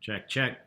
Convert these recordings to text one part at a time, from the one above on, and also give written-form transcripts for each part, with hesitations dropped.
Check, check.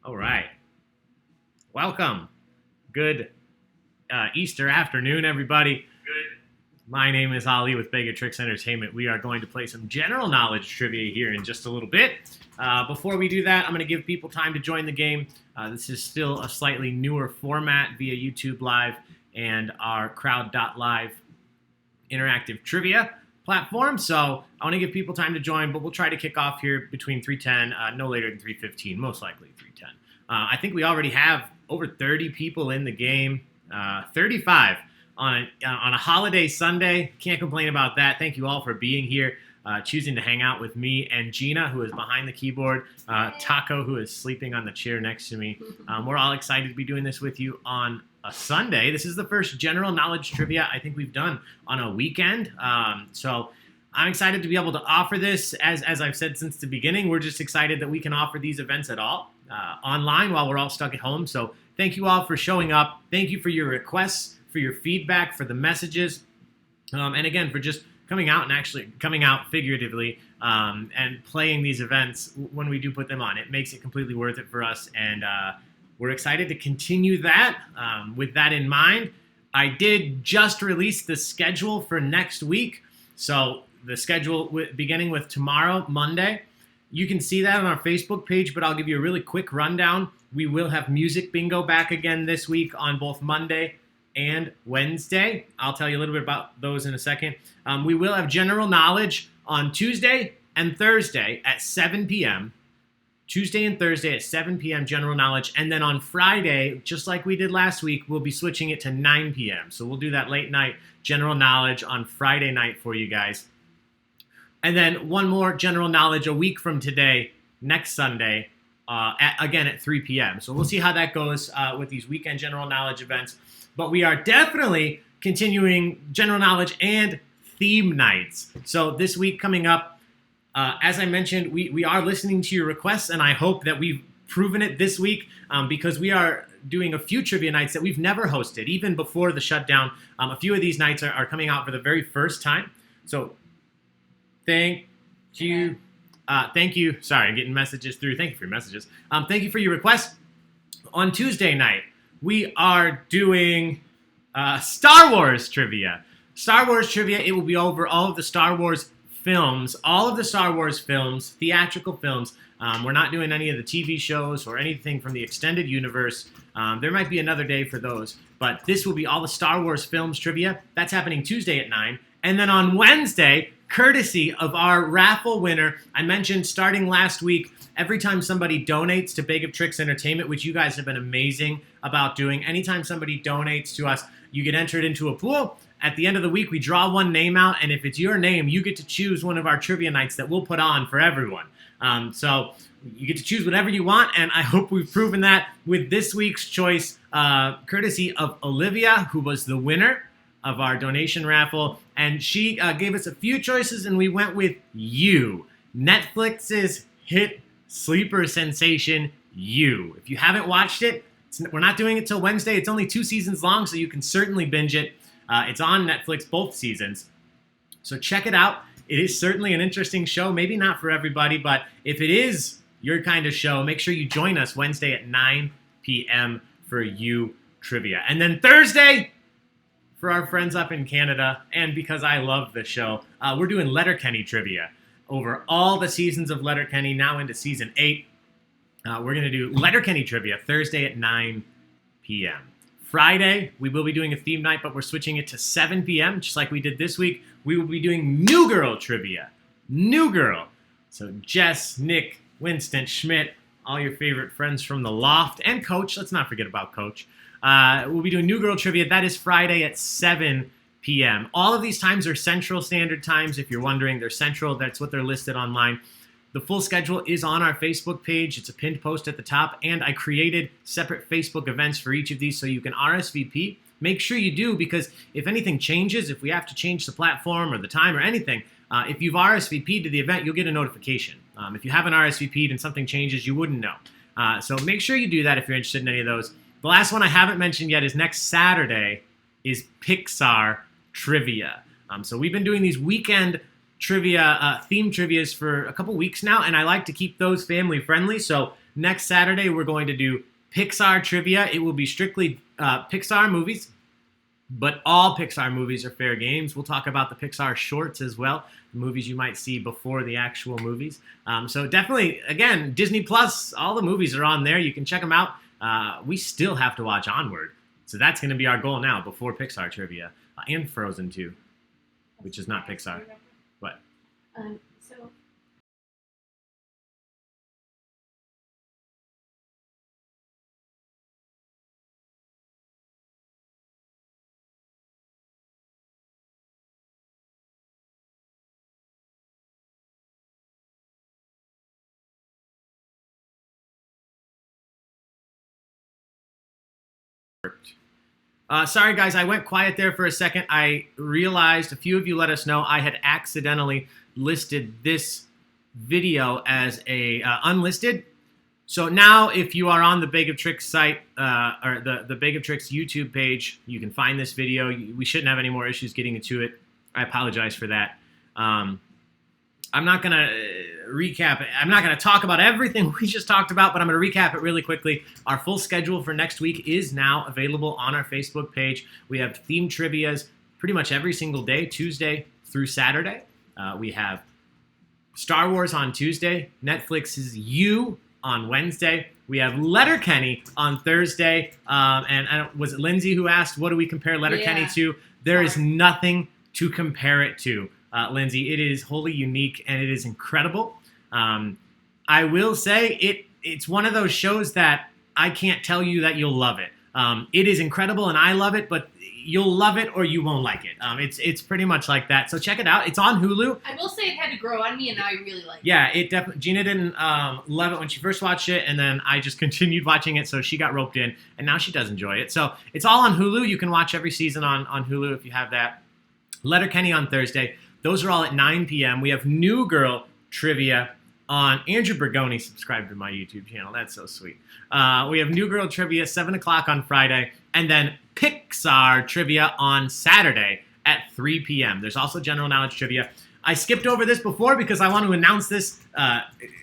All right. Welcome. Good Easter afternoon, everybody. Good. My name is Ali with Baig Entertainment. We are going to play some general knowledge trivia here in just a little bit. Before we do that, I'm going to give people time to join the game. This is still a slightly newer format via YouTube Live and our crowd.live interactive trivia platform. So I want to give people time to join, but we'll try to kick off here between 3:10, no later than 3:15, most likely 3:10. I think we already have over 30 people in the game, 35 on a holiday Sunday. Can't complain about that. Thank you all for being here, choosing to hang out with me and Gina, who is behind the keyboard, Taco, who is sleeping on the chair next to me. We're all excited to be doing this with you on a Sunday. This is the first general knowledge trivia I think we've done on a weekend. So I'm excited to be able to offer this. As I've said since the beginning, we're just excited that we can offer these events at all online while we're all stuck at home. So thank you all for showing up. Thank you for your requests, for your feedback, for the messages, and again, for just coming out and actually coming out figuratively and playing these events when we do put them on. It makes it completely worth it for us, and we're excited to continue that. With that in mind, I did just release the schedule for next week. So the schedule beginning with tomorrow, Monday. You can see that on our Facebook page, but I'll give you a really quick rundown. We will have music bingo back again this week on both Monday and Wednesday. I'll tell you a little bit about those in a second. We will have general knowledge on Tuesday and Thursday at 7 p.m. Tuesday and Thursday at 7 p.m. general knowledge. And then on Friday, just like we did last week, we'll be switching it to 9 p.m. So we'll do that late night general knowledge on Friday night for you guys. And then one more general knowledge a week from today, next Sunday, again at 3 p.m. So we'll see how that goes with these weekend general knowledge events. But we are definitely continuing general knowledge and theme nights. So this week coming up, as I mentioned, we are listening to your requests, and I hope that we've proven it this week because we are doing a few trivia nights that we've never hosted, even before the shutdown. A few of these nights are coming out for the very first time. So thank you. Thank you. Sorry, I'm getting messages through. Thank you for your messages. Thank you for your requests. On Tuesday night, we are doing Star Wars trivia. Star Wars trivia, it will be over all of the Star Wars films, all of the Star Wars films, theatrical films. We're not doing any of the TV shows or anything from the extended universe. There might be another day for those, but this will be all the Star Wars films trivia. That's happening Tuesday at 9. And then on Wednesday, courtesy of our raffle winner, I mentioned starting last week, every time somebody donates to Baig Entertainment, which you guys have been amazing about doing, anytime somebody donates to us, you get entered into a pool. At the end of the week, we draw one name out, and if it's your name, you get to choose one of our trivia nights that we'll put on for everyone. So you get to choose whatever you want, and I hope we've proven that with this week's choice, courtesy of Olivia, who was the winner of our donation raffle, and she gave us a few choices, and we went with You, Netflix's hit sleeper sensation, You. If you haven't watched it, we're not doing it till Wednesday. It's only 2 seasons long, so you can certainly binge it. It's on Netflix, both seasons. So check it out. It is certainly an interesting show. Maybe not for everybody, but if it is your kind of show, make sure you join us Wednesday at 9 p.m. for You Trivia. And then Thursday, for our friends up in Canada, and because I love the show, we're doing Letterkenny Trivia. Over all the seasons of Letterkenny, now into season 8, we're going to do Letterkenny Trivia Thursday at 9 p.m. Friday, we will be doing a theme night, but we're switching it to 7 p.m., just like we did this week. We will be doing New Girl Trivia. New Girl. So Jess, Nick, Winston, Schmidt, all your favorite friends from the Loft, and Coach. Let's not forget about Coach. We'll be doing New Girl Trivia. That is Friday at 7 p.m. All of these times are Central Standard Times. If you're wondering, they're Central. That's what they're listed online. The full schedule is on our Facebook page. It's a pinned post at the top, and I created separate Facebook events for each of these so you can RSVP. Make sure you do, because if anything changes, if we have to change the platform or the time or anything, if you've RSVP'd to the event, you'll get a notification. If you haven't RSVP'd and something changes, you wouldn't know. So make sure you do that if you're interested in any of those. The last one I haven't mentioned yet is next Saturday is Pixar Trivia. So we've been doing these weekend trivia, theme trivias for a couple weeks now, and I like to keep those family friendly. So Next Saturday, we're going to do Pixar trivia. It will be strictly Pixar movies, but all Pixar movies are fair games. We'll talk about the Pixar shorts as well, the movies you might see before the actual movies. So definitely, again, Disney Plus, all the movies are on there. You can check them out. We still have to watch Onward. So that's going to be our goal now before Pixar trivia. And Frozen 2, which is not Pixar. What? So Sorry, guys, I went quiet there for a second. I realized a few of you let us know I had accidentally listed this video as a unlisted. So now if you are on the Baig of Tricks site, or the Baig of Tricks YouTube page, you can find this video. We shouldn't have any more issues getting to it. I apologize for that. I'm not going to recap it. I'm not going to talk about everything we just talked about, but I'm going to recap it really quickly. Our full schedule for next week is now available on our Facebook page. We have themed trivias pretty much every single day, Tuesday through Saturday. We have Star Wars on Tuesday, Netflix's You on Wednesday. We have Letterkenny on Thursday. And was it Lindsay who asked, what do we compare Letterkenny to? There is nothing to compare it to. Lindsay, it is wholly unique and it is incredible. I will say it's one of those shows that I can't tell you that you'll love it. It is incredible and I love it, but you'll love it or you won't like it. It's pretty much like that. So check it out. It's on Hulu. I will say it had to grow on me, and now I really like it. Yeah, it definitely. Gina didn't love it when she first watched it, and then I just continued watching it, so she got roped in, and now she does enjoy it. So it's all on Hulu. You can watch every season on Hulu if you have that. Letterkenny on Thursday. Those are all at 9 p.m. We have New Girl trivia on Andrew Bergoni. Subscribe to my YouTube channel. That's so sweet. We have New Girl trivia 7 o'clock on Friday, and then Pixar trivia on Saturday at 3 p.m. There's also general knowledge trivia. I skipped over this before because I want to announce this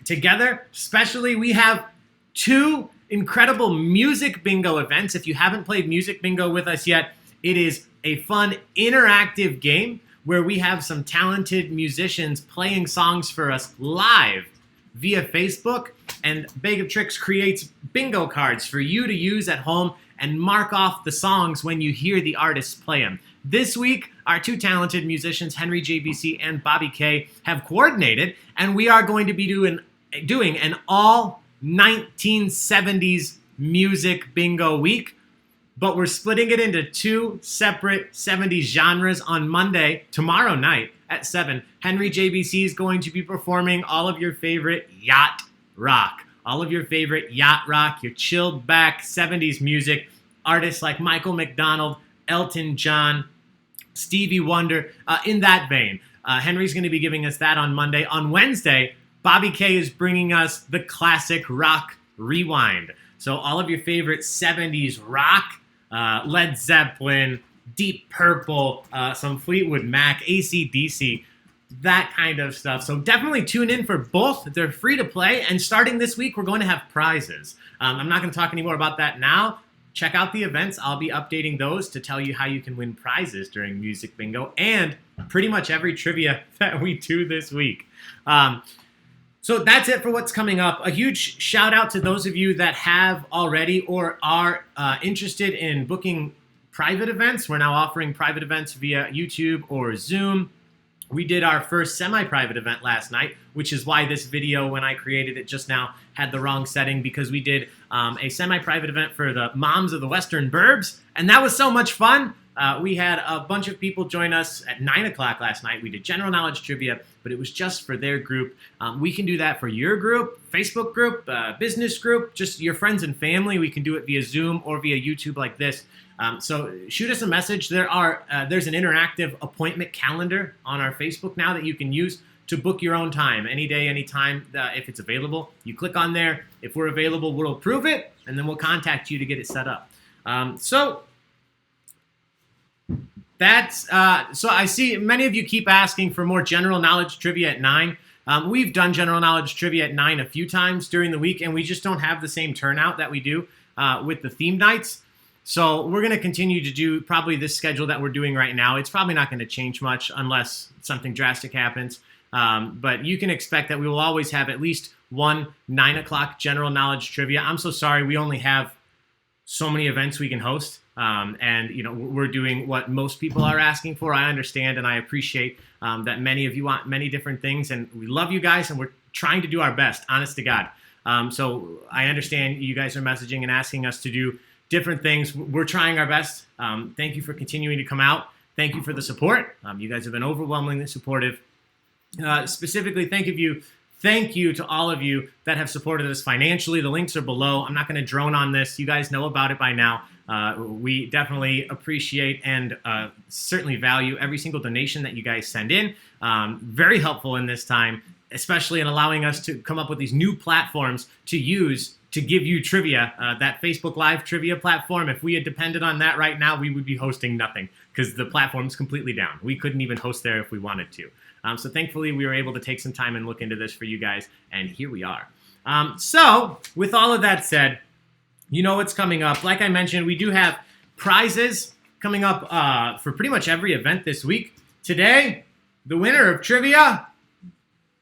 together. Especially, we have 2 incredible music bingo events. If you haven't played music bingo with us yet, it is a fun interactive game where we have some talented musicians playing songs for us live via Facebook, and Baig of Tricks creates bingo cards for you to use at home and mark off the songs when you hear the artists play them. This week, our 2 talented musicians, Henry JBC and Bobby K, have coordinated, and we are going to be doing an all 1970s music bingo week. But we're splitting it into 2 separate 70s genres on Monday, tomorrow night at 7. Henry JBC is going to be performing all of your favorite yacht rock. All of your favorite yacht rock, your chilled back 70s music. Artists like Michael McDonald, Elton John, Stevie Wonder, in that vein. Henry's going to be giving us that on Monday. On Wednesday, Bobby K is bringing us the classic rock rewind. So all of your favorite 70s rock, Led Zeppelin, Deep Purple, some Fleetwood Mac, AC/DC, that kind of stuff. So definitely tune in for both. They're free to play, and starting this week, we're going to have prizes. I'm not going to talk any more about that now. Check out the events. I'll be updating those to tell you how you can win prizes during Music Bingo and pretty much every trivia that we do this week. So that's it for what's coming up. A huge shout out to those of you that have already or are interested in booking private events. We're now offering private events via YouTube or Zoom. We did our first semi-private event last night, which is why this video, when I created it just now, had the wrong setting, because we did a semi-private event for the Moms of the Western Burbs, and that was so much fun. We had a bunch of people join us at 9 o'clock last night. We did general knowledge trivia, but it was just for their group. We can do that for your group, Facebook group, business group, just your friends and family. We can do it via Zoom or via YouTube like this. So shoot us a message. There's an interactive appointment calendar on our Facebook now that you can use to book your own time, any day, any time, if it's available. You click on there. If we're available, we'll approve it, and then we'll contact you to get it set up. So That's so I see many of you keep asking for more general knowledge trivia at 9. We've done general knowledge trivia at 9 a few times during the week, and we just don't have the same turnout that we do with the theme nights. So we're going to continue to do probably this schedule that we're doing right now. It's probably not going to change much unless something drastic happens. But you can expect that we will always have at least one 9 o'clock general knowledge trivia. I'm so sorry, we only have so many events we can host. And we're doing what most people are asking for. I understand and I appreciate that many of you want many different things, and we love you guys, and we're trying to do our best, honest to God. So I understand you guys are messaging and asking us to do different things. We're trying our best. Thank you for continuing to come out. Thank you for the support. You guys have been overwhelmingly supportive. Specifically, thank you to all of you that have supported us financially. The links are below. I'm not going to drone on this. You guys know about it by now. We definitely appreciate and certainly value every single donation that you guys send in. Very helpful in this time, especially in allowing us to come up with these new platforms to use to give you trivia. That Facebook Live trivia platform, if we had depended on that right now, we would be hosting nothing because the platform's completely down. We couldn't even host there if we wanted to. So thankfully, we were able to take some time and look into this for you guys, and here we are. So with all of that said, you know what's coming up. Like I mentioned, we do have prizes coming up for pretty much every event this week. Today, the winner of trivia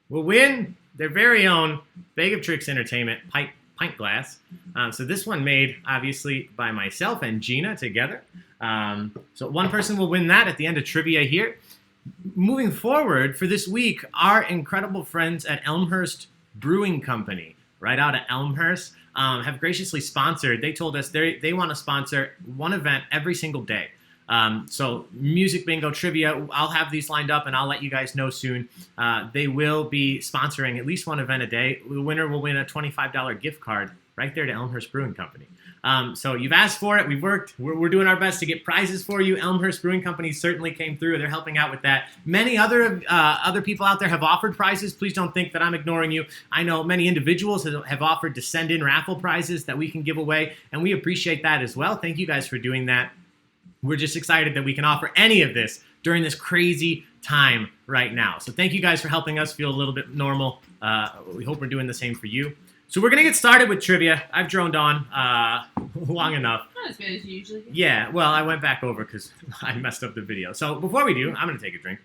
will win their very own Bag of Tricks Entertainment pint glass. So this one made, obviously, by myself and Gina together. So one person will win that at the end of trivia here. Moving forward, for this week, our incredible friends at Elmhurst Brewing Company, right out of Elmhurst, have graciously sponsored. They told us they want to sponsor one event every single day. So music bingo trivia, I'll have these lined up and I'll let you guys know soon. They will be sponsoring at least one event a day. The winner will win a $25 gift card right there to Elmhurst Brewing Company. So you've asked for it. We've worked. We're doing our best to get prizes for you. Elmhurst Brewing Company certainly came through. They're helping out with that. Many other people out there have offered prizes. Please don't think that I'm ignoring you. I know many individuals have offered to send in raffle prizes that we can give away, and we appreciate that as well. Thank you guys for doing that. We're just excited that we can offer any of this during this crazy time right now. So thank you guys for helping us feel a little bit normal. We hope we're doing the same for you. So we're going to get started with trivia. I've droned on long enough. Not as bad as you usually do. Yeah, well, I went back over because I messed up the video. So before we do, I'm going to take a drink.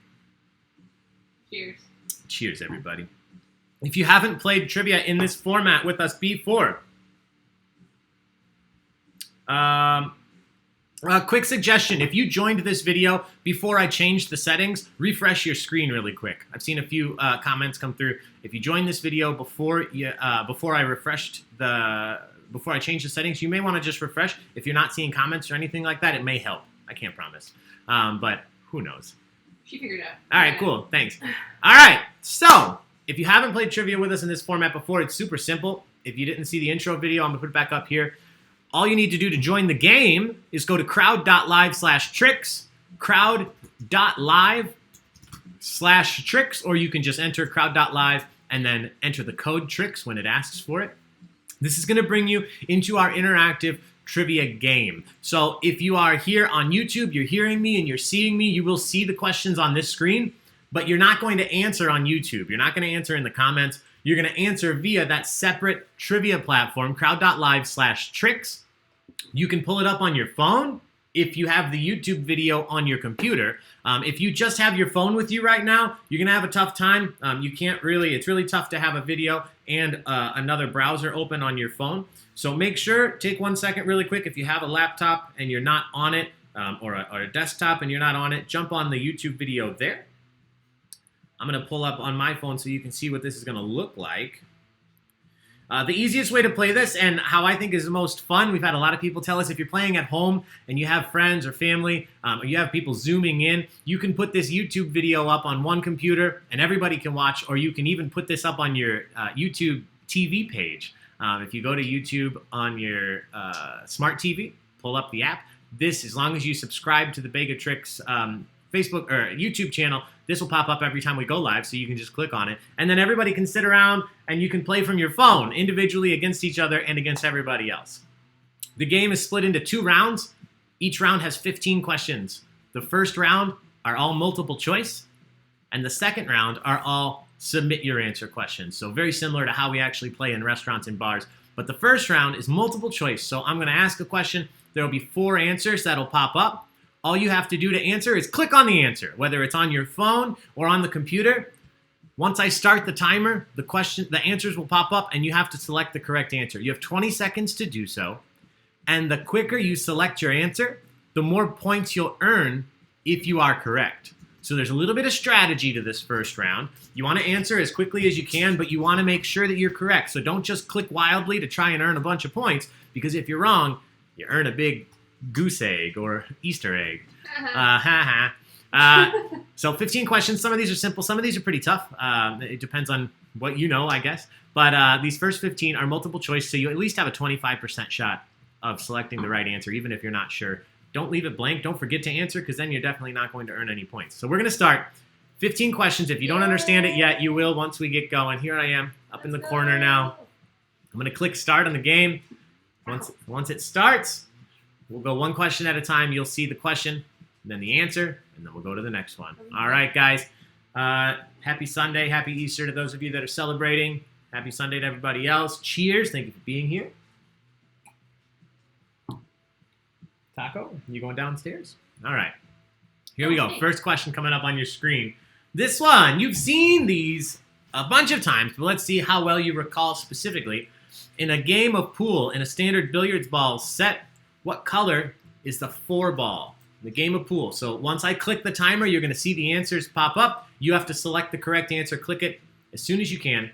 Cheers. Cheers, everybody. If you haven't played trivia in this format with us before, a quick suggestion, if you joined this video before I changed the settings, refresh your screen really quick. I've seen a few comments come through. If you joined this video before I changed the settings, you may want to just refresh. If you're not seeing comments or anything like that, it may help. I can't promise, but who knows? She figured it out. All right, cool. Thanks. All right, so if you haven't played trivia with us in this format before, it's super simple. If you didn't see the intro video, I'm going to put it back up here. All you need to do to join the game is go to crowd.live/tricks, crowd.live/tricks, or you can just enter crowd.live and then enter the code TRICKS when it asks for it. This is going to bring you into our interactive trivia game. So if you are here on YouTube, you're hearing me and you're seeing me, you will see the questions on this screen, but you're not going to answer on YouTube. You're not going to answer in the comments. You're going to answer via that separate trivia platform, crowd.live/tricks. You can pull it up on your phone if you have the YouTube video on your computer. If you just have your phone with you right now, you're going to have a tough time. It's really tough to have a video and another browser open on your phone. So make sure, take 1 second really quick. If you have a laptop and you're not on it, or a desktop and you're not on it, jump on the YouTube video there. I'm going to pull up on my phone so you can see what this is going to look like. The easiest way to play this, and how I think is the most fun, we've had a lot of people tell us, if you're playing at home and you have friends or family, or you have people zooming in, you can put this YouTube video up on one computer and everybody can watch, or you can even put this up on your YouTube TV page. If you go to YouTube on your smart TV, pull up the app. This, as long as you subscribe to the Baig of Tricks Facebook or YouTube channel, this will pop up every time we go live, so you can just click on it. And then everybody can sit around and you can play from your phone individually against each other and against everybody else. The game is split into 2 rounds. Each round has 15 questions. The first round are all multiple choice, and the second round are all submit your answer questions. So very similar to how we actually play in restaurants and bars. But the first round is multiple choice. So I'm going to ask a question. There will be 4 answers that'll pop up. All you have to do to answer is click on the answer, whether it's on your phone or on the computer. Once I start the timer, the answers will pop up, and you have to select the correct answer. You have 20 seconds to do so. And the quicker you select your answer, the more points you'll earn if you are correct. So there's a little bit of strategy to this first round. You want to answer as quickly as you can, but you want to make sure that you're correct. So don't just click wildly to try and earn a bunch of points, because if you're wrong, you earn a big goose egg or Easter egg. So 15 questions. Some of these are simple. Some of these are pretty tough. It depends on what you know, I guess. But these first 15 are multiple choice, so you at least have a 25% shot of selecting the right answer, even if you're not sure. Don't leave it blank. Don't forget to answer, because then you're definitely not going to earn any points. So we're going to start. 15 questions. If you don't understand it yet, you will once we get going. Here I am up in the corner now. I'm going to click start on the game. Once it starts, we'll go one question at a time. You'll see the question, then the answer, and then we'll go to the next one. All right, guys. Happy Sunday. Happy Easter to those of you that are celebrating. Happy Sunday to everybody else. Cheers. Thank you for being here. Taco, you going downstairs? All right. Here we go. First question coming up on your screen. This one, you've seen these a bunch of times, but let's see how well you recall specifically. In a game of pool, in a standard billiards ball set, what color is the 4 ball? The game of pool. So once I click the timer, you're going to see the answers pop up. You have to select the correct answer. Click it as soon as you can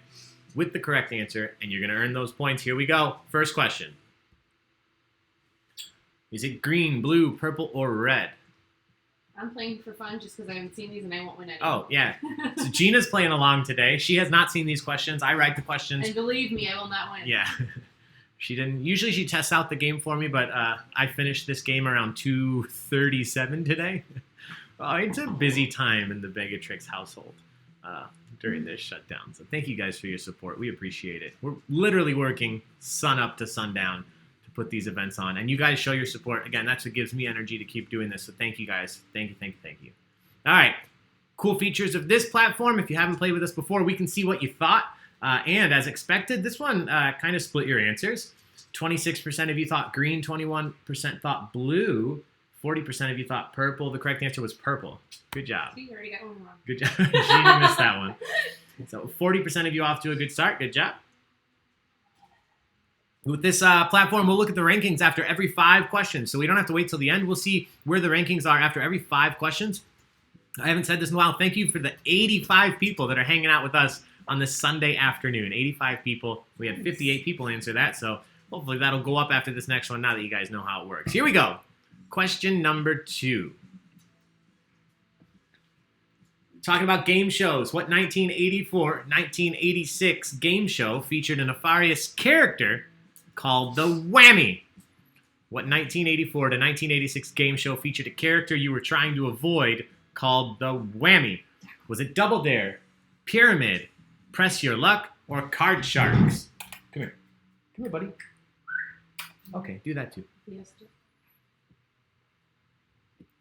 with the correct answer, and you're going to earn those points. Here we go. First question. Is it green, blue, purple, or red? I'm playing for fun just because I haven't seen these and I won't win any. Oh, yeah. So Gina's playing along today. She has not seen these questions. I write the questions. And believe me, I will not win. Yeah. She didn't. Usually she tests out the game for me, but I finished this game around 2:37 today. Oh, it's a busy time in the Begatrix household during this shutdown. So thank you guys for your support. We appreciate it. We're literally working sun up to sundown to put these events on. And you guys show your support. Again, that's what gives me energy to keep doing this. So thank you guys. Thank you, thank you, thank you. All right. Cool features of this platform. If you haven't played with us before, we can see what you thought. And as expected, this one kind of split your answers. 26% of you thought green, 21% thought blue, 40% of you thought purple. The correct answer was purple. Good job. See, you already got one wrong. Good job. Gina missed that one. So 40% of you off to a good start. Good job. With this platform, we'll look at the rankings after every 5 questions. So we don't have to wait till the end. We'll see where the rankings are after every 5 questions. I haven't said this in a while. Thank you for the 85 people that are hanging out with us on this Sunday afternoon. 85 people. We had 58 people answer that. So hopefully that'll go up after this next one now that you guys know how it works. Here we go. Question number 2. Talking about game shows. What 1984-1986 game show featured a nefarious character called the Whammy? What 1984 to 1986 game show featured a character you were trying to avoid called the Whammy? Was it Double Dare, Pyramid, Press Your Luck, or Card Sharks? Come here. Come here, buddy. Okay, do that too. Yes.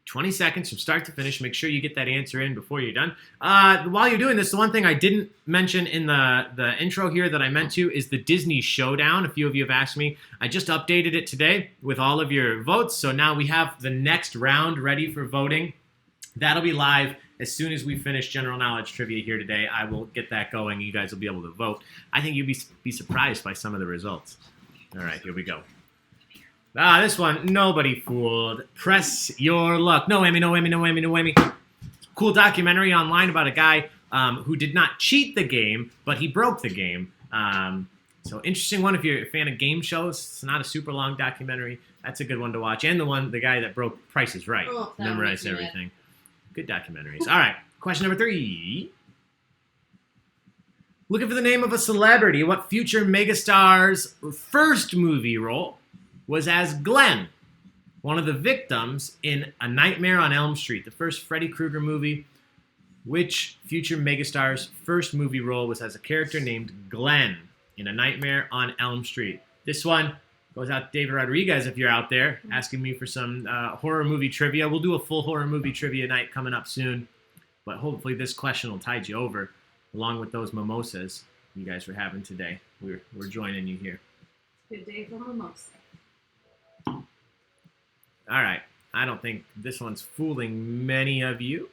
20 seconds from start to finish. Make sure you get that answer in before you're done. While you're doing this, the one thing I didn't mention in the intro here that I meant to is the Disney Showdown. A few of you have asked me. I just updated it today with all of your votes. So now we have the next round ready for voting. That'll be live as soon as we finish general knowledge trivia here today. I will get that going. You guys will be able to vote. I think you'll be surprised by some of the results. All right, here we go. This one, nobody fooled. Press Your Luck. No whammy, no whammy, no whammy, no whammy. Cool documentary online about a guy who did not cheat the game, but he broke the game. So interesting one if you're a fan of game shows. It's not a super long documentary. That's a good one to watch. And the guy that broke Price is Right. Oh, Memorized everything. Good documentaries. All right, question number 3. Looking for the name of a celebrity. What future megastar's first movie role was as Glenn, one of the victims in A Nightmare on Elm Street, the first Freddy Krueger movie? Which future megastar's first movie role was as a character named Glenn in A Nightmare on Elm Street? This one, Goes out to David Rodriguez if you're out there asking me for some horror movie trivia. We'll do a full horror movie trivia night coming up soon. But hopefully this question will tide you over, along with those mimosas you guys were having today. We're joining you here. Good day for mimosa. All right. I don't think this one's fooling many of you.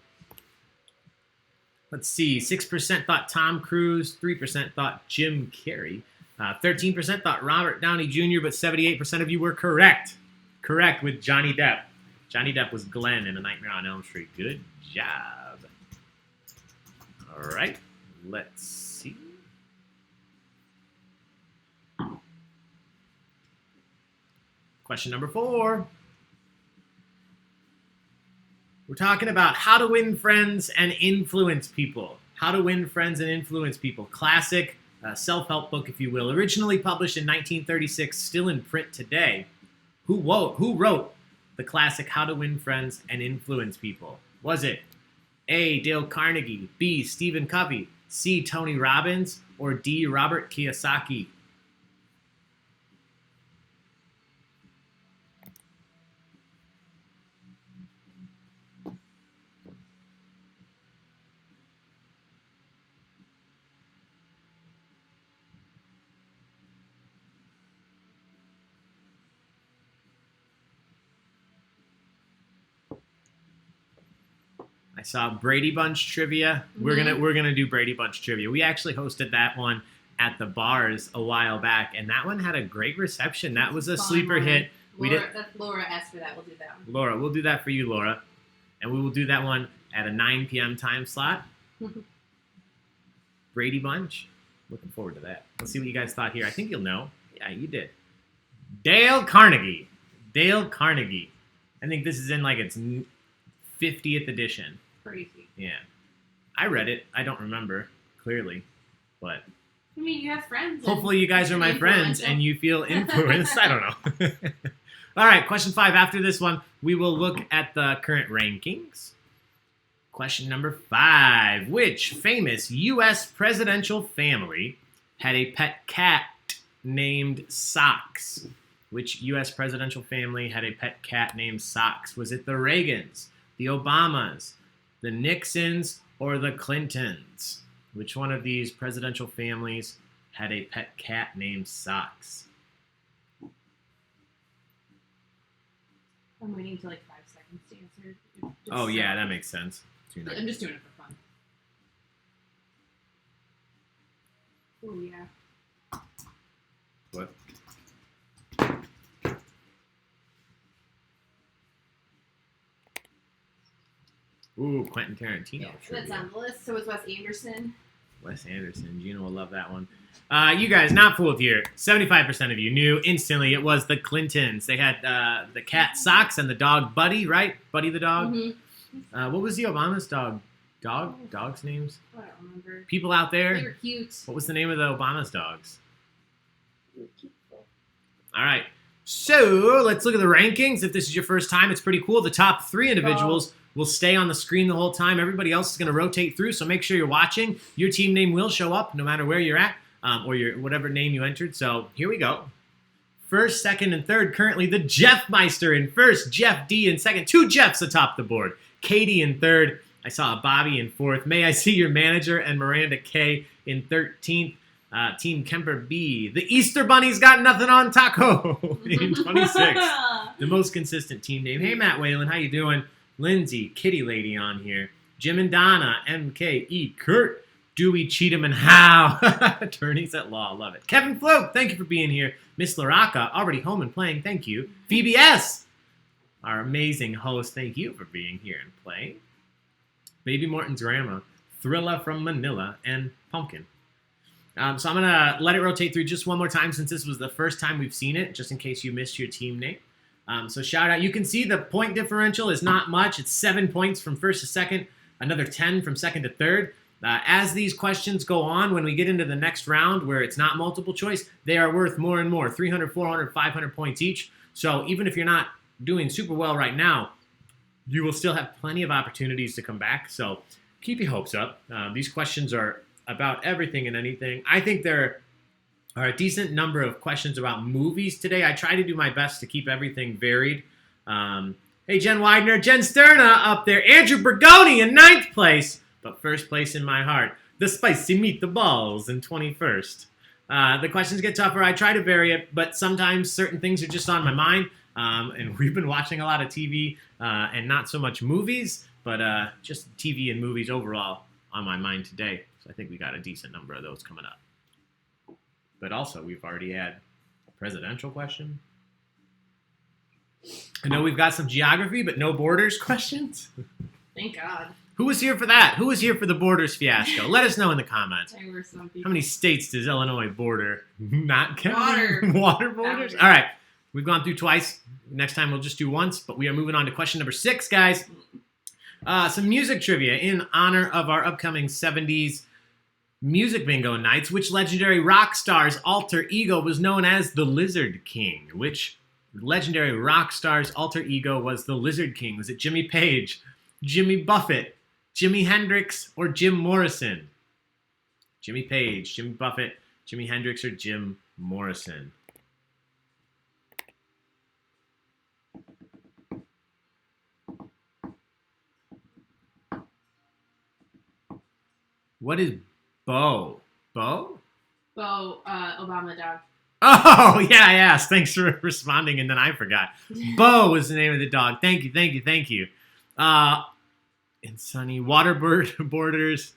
Let's see. 6% thought Tom Cruise. 3% thought Jim Carrey. 13% thought Robert Downey Jr., but 78% of you were correct. Correct with Johnny Depp. Johnny Depp was Glenn in A Nightmare on Elm Street. Good job. All right. Let's see. Question number 4. We're talking about how to win friends and influence people. How to win friends and influence people. Classic self-help book, if you will. Originally published in 1936, still in print today. Who wrote the classic How to Win Friends and Influence People? Was it A, Dale Carnegie, B, Stephen Covey, C, Tony Robbins, or D, Robert Kiyosaki? I saw Brady Bunch trivia. Mm-hmm. We're gonna do Brady Bunch trivia. We actually hosted that one at the bars a while back, and that one had a great reception. That was a sleeper hit. Laura asked for that. We'll do that one. Laura, we'll do that for you, Laura, and we will do that one at a 9 p.m. time slot. Brady Bunch. Looking forward to that. Let's see what you guys thought here. I think you'll know. Yeah, you did. Dale Carnegie. Dale Carnegie. I think this is in like its 50th edition. Crazy. Yeah. I read it. I don't remember clearly, but I mean, you have friends. Hopefully you guys are my friends and you feel influenced. I don't know. All right, question 5. After this one, we will look at the current rankings. Question number 5. Which famous U.S. presidential family had a pet cat named Socks? Which U.S. presidential family had a pet cat named Socks? Was it the Reagans, the Obamas, the Nixons, or the Clintons? Which one of these presidential families had a pet cat named Socks? I'm waiting until like 5 seconds to answer. Oh, yeah, that makes sense. I'm just doing it for fun. Oh, yeah. What? Ooh, Quentin Tarantino. Yeah, that's on the list. So was Wes Anderson. Wes Anderson. Gina will love that one. You guys, not fooled here. 75% of you knew instantly it was the Clintons. They had the cat Socks and the dog Buddy, right? Buddy the dog. Mm-hmm. What was the Obama's dog? Dogs' names? I don't remember. People out there? They were cute. What was the name of the Obama's dogs? All right. So let's look at the rankings. If this is your first time, it's pretty cool. The top 3 individuals will stay on the screen the whole time. Everybody else is going to rotate through, so make sure you're watching. Your team name will show up no matter where you're at, or your whatever name you entered. So here we go. First, second, and third, currently the Jeffmeister in first, Jeff D in second. 2 Jeffs atop the board. Katie in third. I saw a Bobby in fourth. May I see your manager and Miranda K in 13th. Team Kemper B. The Easter Bunny's got nothing on Taco in 26th. The most consistent team name. Hey, Matt Whalen, how you doing? Lindsay, Kitty Lady on here. Jim and Donna, MKE, Kurt, Dewey, Cheatham, and Howe. Attorneys at law, love it. Kevin Float, thank you for being here. Miss Laraka, already home and playing, thank you. Phoebe S., our amazing host, thank you for being here and playing. Baby Morton's grandma, Thrilla from Manila, and Pumpkin. So I'm going to let it rotate through just one more time since this was the first time we've seen it, just in case you missed your team name. So shout out. You can see the point differential is not much. It's 7 points from first to second, another 10 from second to third. As these questions go on, when we get into the next round where it's not multiple choice, they are worth more and more, 300, 400, 500 points each. So even if you're not doing super well right now, you will still have plenty of opportunities to come back. So keep your hopes up. These questions are about everything and anything. I think they're are a decent number of questions about movies today. I try to do my best to keep everything varied. Hey, Jen Widener, Jen Sterna up there, Andrew Bergoni in 9th place, but first place in my heart, the spicy meatballs in 21st. The questions get tougher. I try to vary it, but sometimes certain things are just on my mind. And we've been watching a lot of TV and not so much movies, but just TV and movies overall on my mind today. So I think we got a decent number of those coming up. But also, we've already had a presidential question. I know we've got some geography, but no borders questions. Thank God. Who was here for that? Who was here for the borders fiasco? Let us know in the comments. There were some people. How many states does Illinois border? Not counting Water borders? boundaries. All right. We've gone through twice. Next time we'll just do once, but we are moving on to question number 6, guys. Some music trivia in honor of our upcoming 70s music bingo nights. Which legendary rock star's alter ego was known as the Lizard King? Which legendary rock star's alter ego was the Lizard King? Was it Jimmy Page, Jimmy Buffett, Jimi Hendrix, or Jim Morrison? Jimmy Page, Jimmy Buffett, Jimi Hendrix, or Jim Morrison? What is Bo? Bo? Bo, Obama dog. Oh, yeah, I asked. Thanks for responding, and then I forgot. Bo was the name of the dog. Thank you. And Sunny, waterboarders.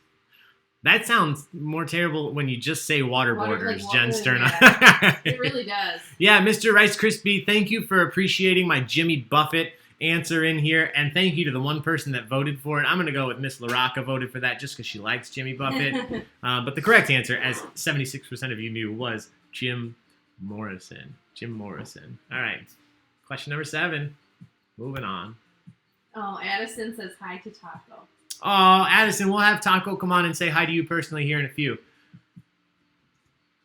That sounds more terrible when you just say waterboarders, like Jen water, Sterna. yeah. It really does. Yeah, Mr. Rice Krispie, thank you for appreciating my Jimmy Buffett answer in here, and thank you to the one person that voted for it. I'm going to go with Miss LaRocca voted for that just because she likes Jimmy Buffett. But the correct answer, as 76% of you knew, was Jim Morrison. Jim Morrison. All right. Question number 7. Moving on. Oh, Addison says hi to Taco. Oh, Addison, we'll have Taco come on and say hi to you personally here in a few.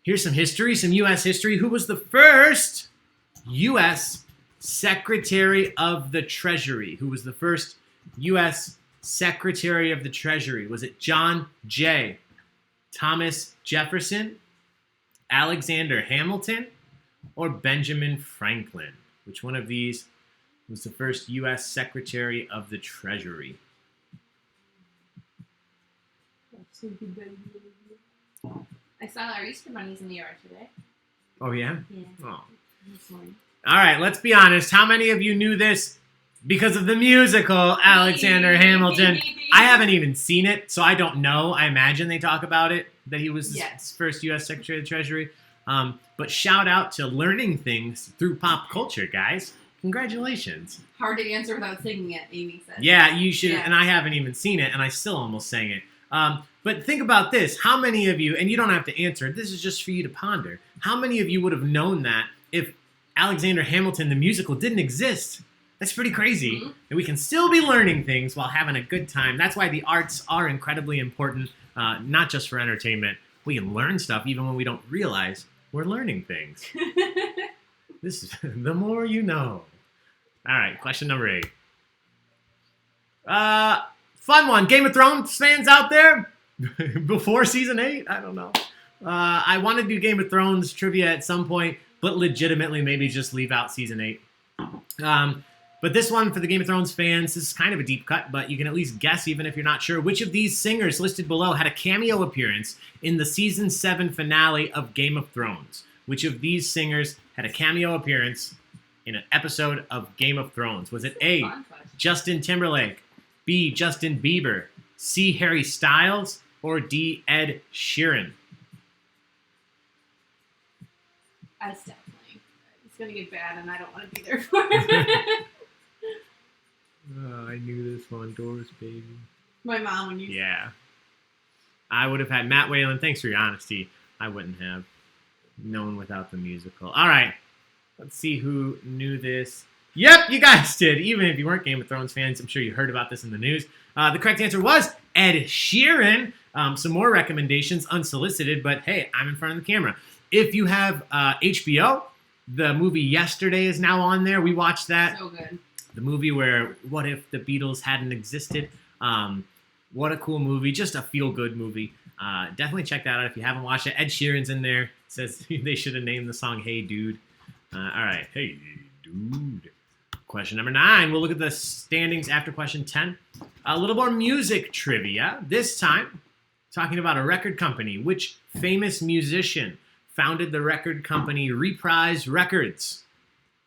Here's some history, some U.S. history. Who was the first U.S. Secretary of the Treasury? Who was the first U.S. Secretary of the Treasury? Was it John Jay, Thomas Jefferson, Alexander Hamilton, or Benjamin Franklin? Which one of these was the first U.S. Secretary of the Treasury? I saw our Easter bunnies in the yard today. Oh, yeah? Yeah. Oh. This morning. All right, let's be honest. How many of you knew this because of the musical Alexander Hamilton? I haven't even seen it, so I don't know. I imagine they talk about it, that he was the first U.S. Secretary of the Treasury. But shout out to learning things through pop culture, guys. Congratulations. Hard to answer without singing it, Amy said. Yeah, you should. Yeah. And I haven't even seen it, and I still almost sang it. But think about this. How many of you, and you don't have to answer it, this is just for you to ponder. How many of you would have known that if Alexander Hamilton, the musical, didn't exist? That's pretty crazy. Mm-hmm. And we can still be learning things while having a good time. That's why the arts are incredibly important, not just for entertainment. We can learn stuff even when we don't realize we're learning things. This is the more you know. All right, question number 8. Fun one. Game of Thrones fans out there? Before season 8? I don't know. I want to do Game of Thrones trivia at some point, but legitimately maybe just leave out season 8. But this one, for the Game of Thrones fans, this is kind of a deep cut, but you can at least guess, even if you're not sure, which of these singers listed below had a cameo appearance in the season 7 finale of Game of Thrones? Which of these singers had a cameo appearance in an episode of Game of Thrones? Was it A, Justin Timberlake, B, Justin Bieber, C, Harry Styles, or D, Ed Sheeran? It's definitely. It's going to get bad, and I don't want to be there for it. Oh, I knew this one. Doris, baby. My mom, when you... Yeah. I would have had Matt Whalen. Thanks for your honesty. I wouldn't have known without the musical. All right. Let's see who knew this. Yep, you guys did. Even if you weren't Game of Thrones fans, I'm sure you heard about this in the news. The correct answer was Ed Sheeran. Some more recommendations, unsolicited, but hey, I'm in front of the camera. If you have HBO, the movie Yesterday is now on there. We watched that. So good. The movie where what if the Beatles hadn't existed. What a cool movie. Just a feel-good movie. Definitely check that out if you haven't watched it. Ed Sheeran's in there. Says they should have named the song Hey Dude. All right. Hey Dude. Question number 9. We'll look at the standings after question 10. A little more music trivia. This time, talking about a record company. Which famous musician founded the record company Reprise Records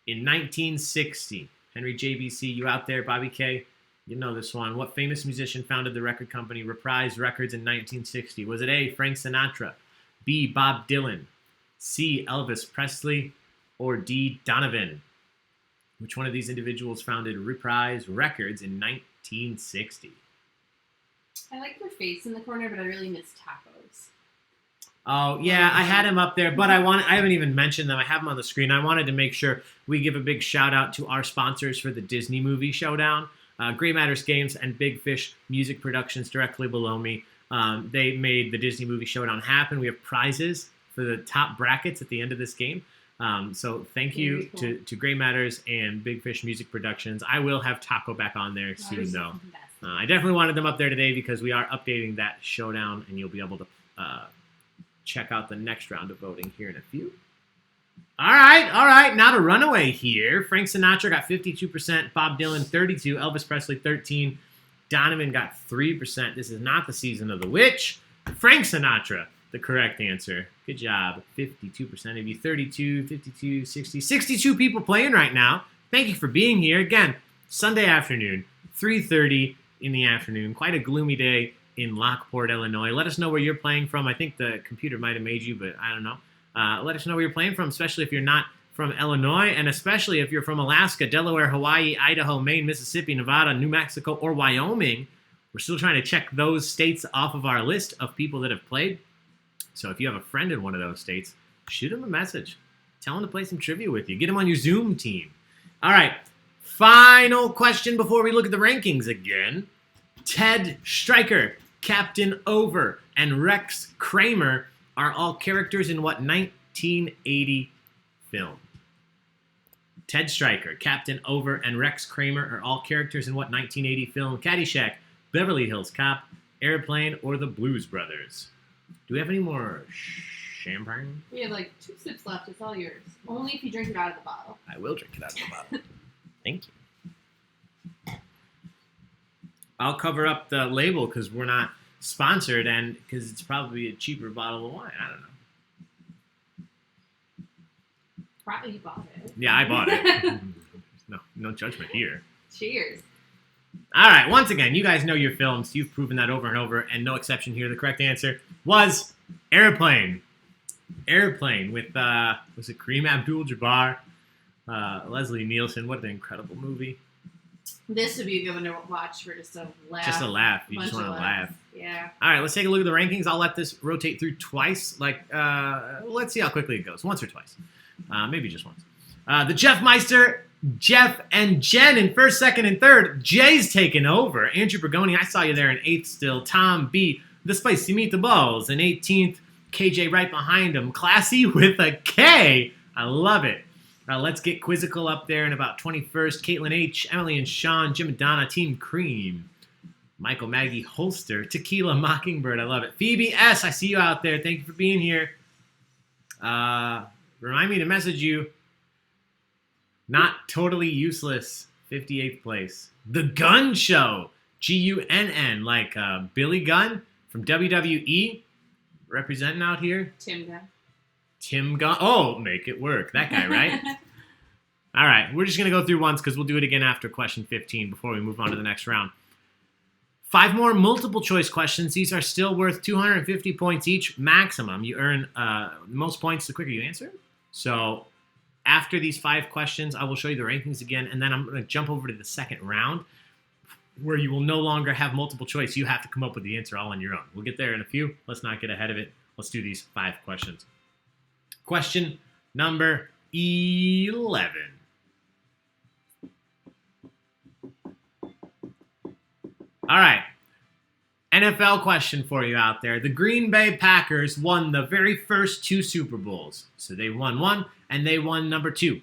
in 1960? Henry JBC, you out there? Bobby K, you know this one. What famous musician founded the record company Reprise Records in 1960? Was it A, Frank Sinatra, B, Bob Dylan, C, Elvis Presley, or D, Donovan? Which one of these individuals founded Reprise Records in 1960? I like your face in the corner, but I really miss tacos. Oh, yeah, I had him up there, but I haven't even mentioned them. I have them on the screen. I wanted to make sure we give a big shout out to our sponsors for the Disney Movie Showdown. Gray Matters Games and Big Fish Music Productions directly below me. They made the Disney Movie Showdown happen. We have prizes for the top brackets at the end of this game. So thank you to Gray Matters and Big Fish Music Productions. I will have Taco back on there soon, though. I definitely wanted them up there today because we are updating that showdown, and you'll be able to check out the next round of voting here in a few. All right. Now to runaway here. Frank Sinatra got 52%, Bob Dylan 32%, Elvis Presley 13%, Donovan got 3%. This is not the season of the witch. Frank Sinatra, the correct answer. Good job. 52% of you. 32, 52, 60. 62 people playing right now. Thank you for being here. Again, Sunday afternoon, 3:30 in the afternoon. Quite a gloomy day in Lockport, Illinois. Let us know where you're playing from. I think the computer might have made you, but I don't know. Let us know where you're playing from, especially if you're not from Illinois, and especially if you're from Alaska, Delaware, Hawaii, Idaho, Maine, Mississippi, Nevada, New Mexico, or Wyoming. We're still trying to check those states off of our list of people that have played. So if you have a friend in one of those states, shoot them a message. Tell them to play some trivia with you. Get them on your Zoom team. All right. Final question before we look at the rankings again. Ted Stryker, Captain Over, and Rex Kramer are all characters in what 1980 film? Ted Stryker, Captain Over, and Rex Kramer are all characters in what 1980 film? Caddyshack, Beverly Hills Cop, Airplane, or The Blues Brothers? Do we have any more champagne? We have like 2 sips left. It's all yours. Only if you drink it out of the bottle. I will drink it out of the bottle. Thank you. I'll cover up the label because we're not sponsored and because it's probably a cheaper bottle of wine. I don't know. Probably you bought it. Yeah, I bought it. No judgment here. Cheers. All right, once again, you guys know your films. You've proven that over and over, and no exception here. The correct answer was Airplane. Airplane with, was it Kareem Abdul-Jabbar, Leslie Nielsen. What an incredible movie. This would be a good one to watch for just a laugh. Just a laugh. You just want to laugh. Yeah. All right, let's take a look at the rankings. I'll let this rotate through twice. Let's see how quickly it goes. Once or twice. Maybe just once. The Jeff Meister, Jeff and Jen in first, second, and third. Jay's taking over. Andrew Bergoni, I saw you there in 8th still. Tom B, The Spicy Meatballs in 18th. KJ right behind him. Classy with a K. I love it. Let's get Quizzical up there in about 21st. Caitlin H, Emily and Sean, Jim and Donna, Team Cream. Michael, Maggie, Holster, Tequila, Mockingbird. I love it. Phoebe S, I see you out there. Thank you for being here. Remind me to message you. Not Totally Useless, 58th place. The Gun Show, Gunn, like Billy Gunn from WWE, representing out here. Tim Gunn. Oh, make it work. That guy, right? All right, we're just going to go through once because we'll do it again after question 15 before we move on to the next round. 5 more multiple choice questions. These are still worth 250 points each maximum. You earn the most points the quicker you answer. So after these 5 questions, I will show you the rankings again, and then I'm going to jump over to the second round where you will no longer have multiple choice. You have to come up with the answer all on your own. We'll get there in a few. Let's not get ahead of it. Let's do these 5 questions. Question number 11. All right. NFL question for you out there. The Green Bay Packers won the very first 2 Super Bowls. So they won 1 and they won number 2.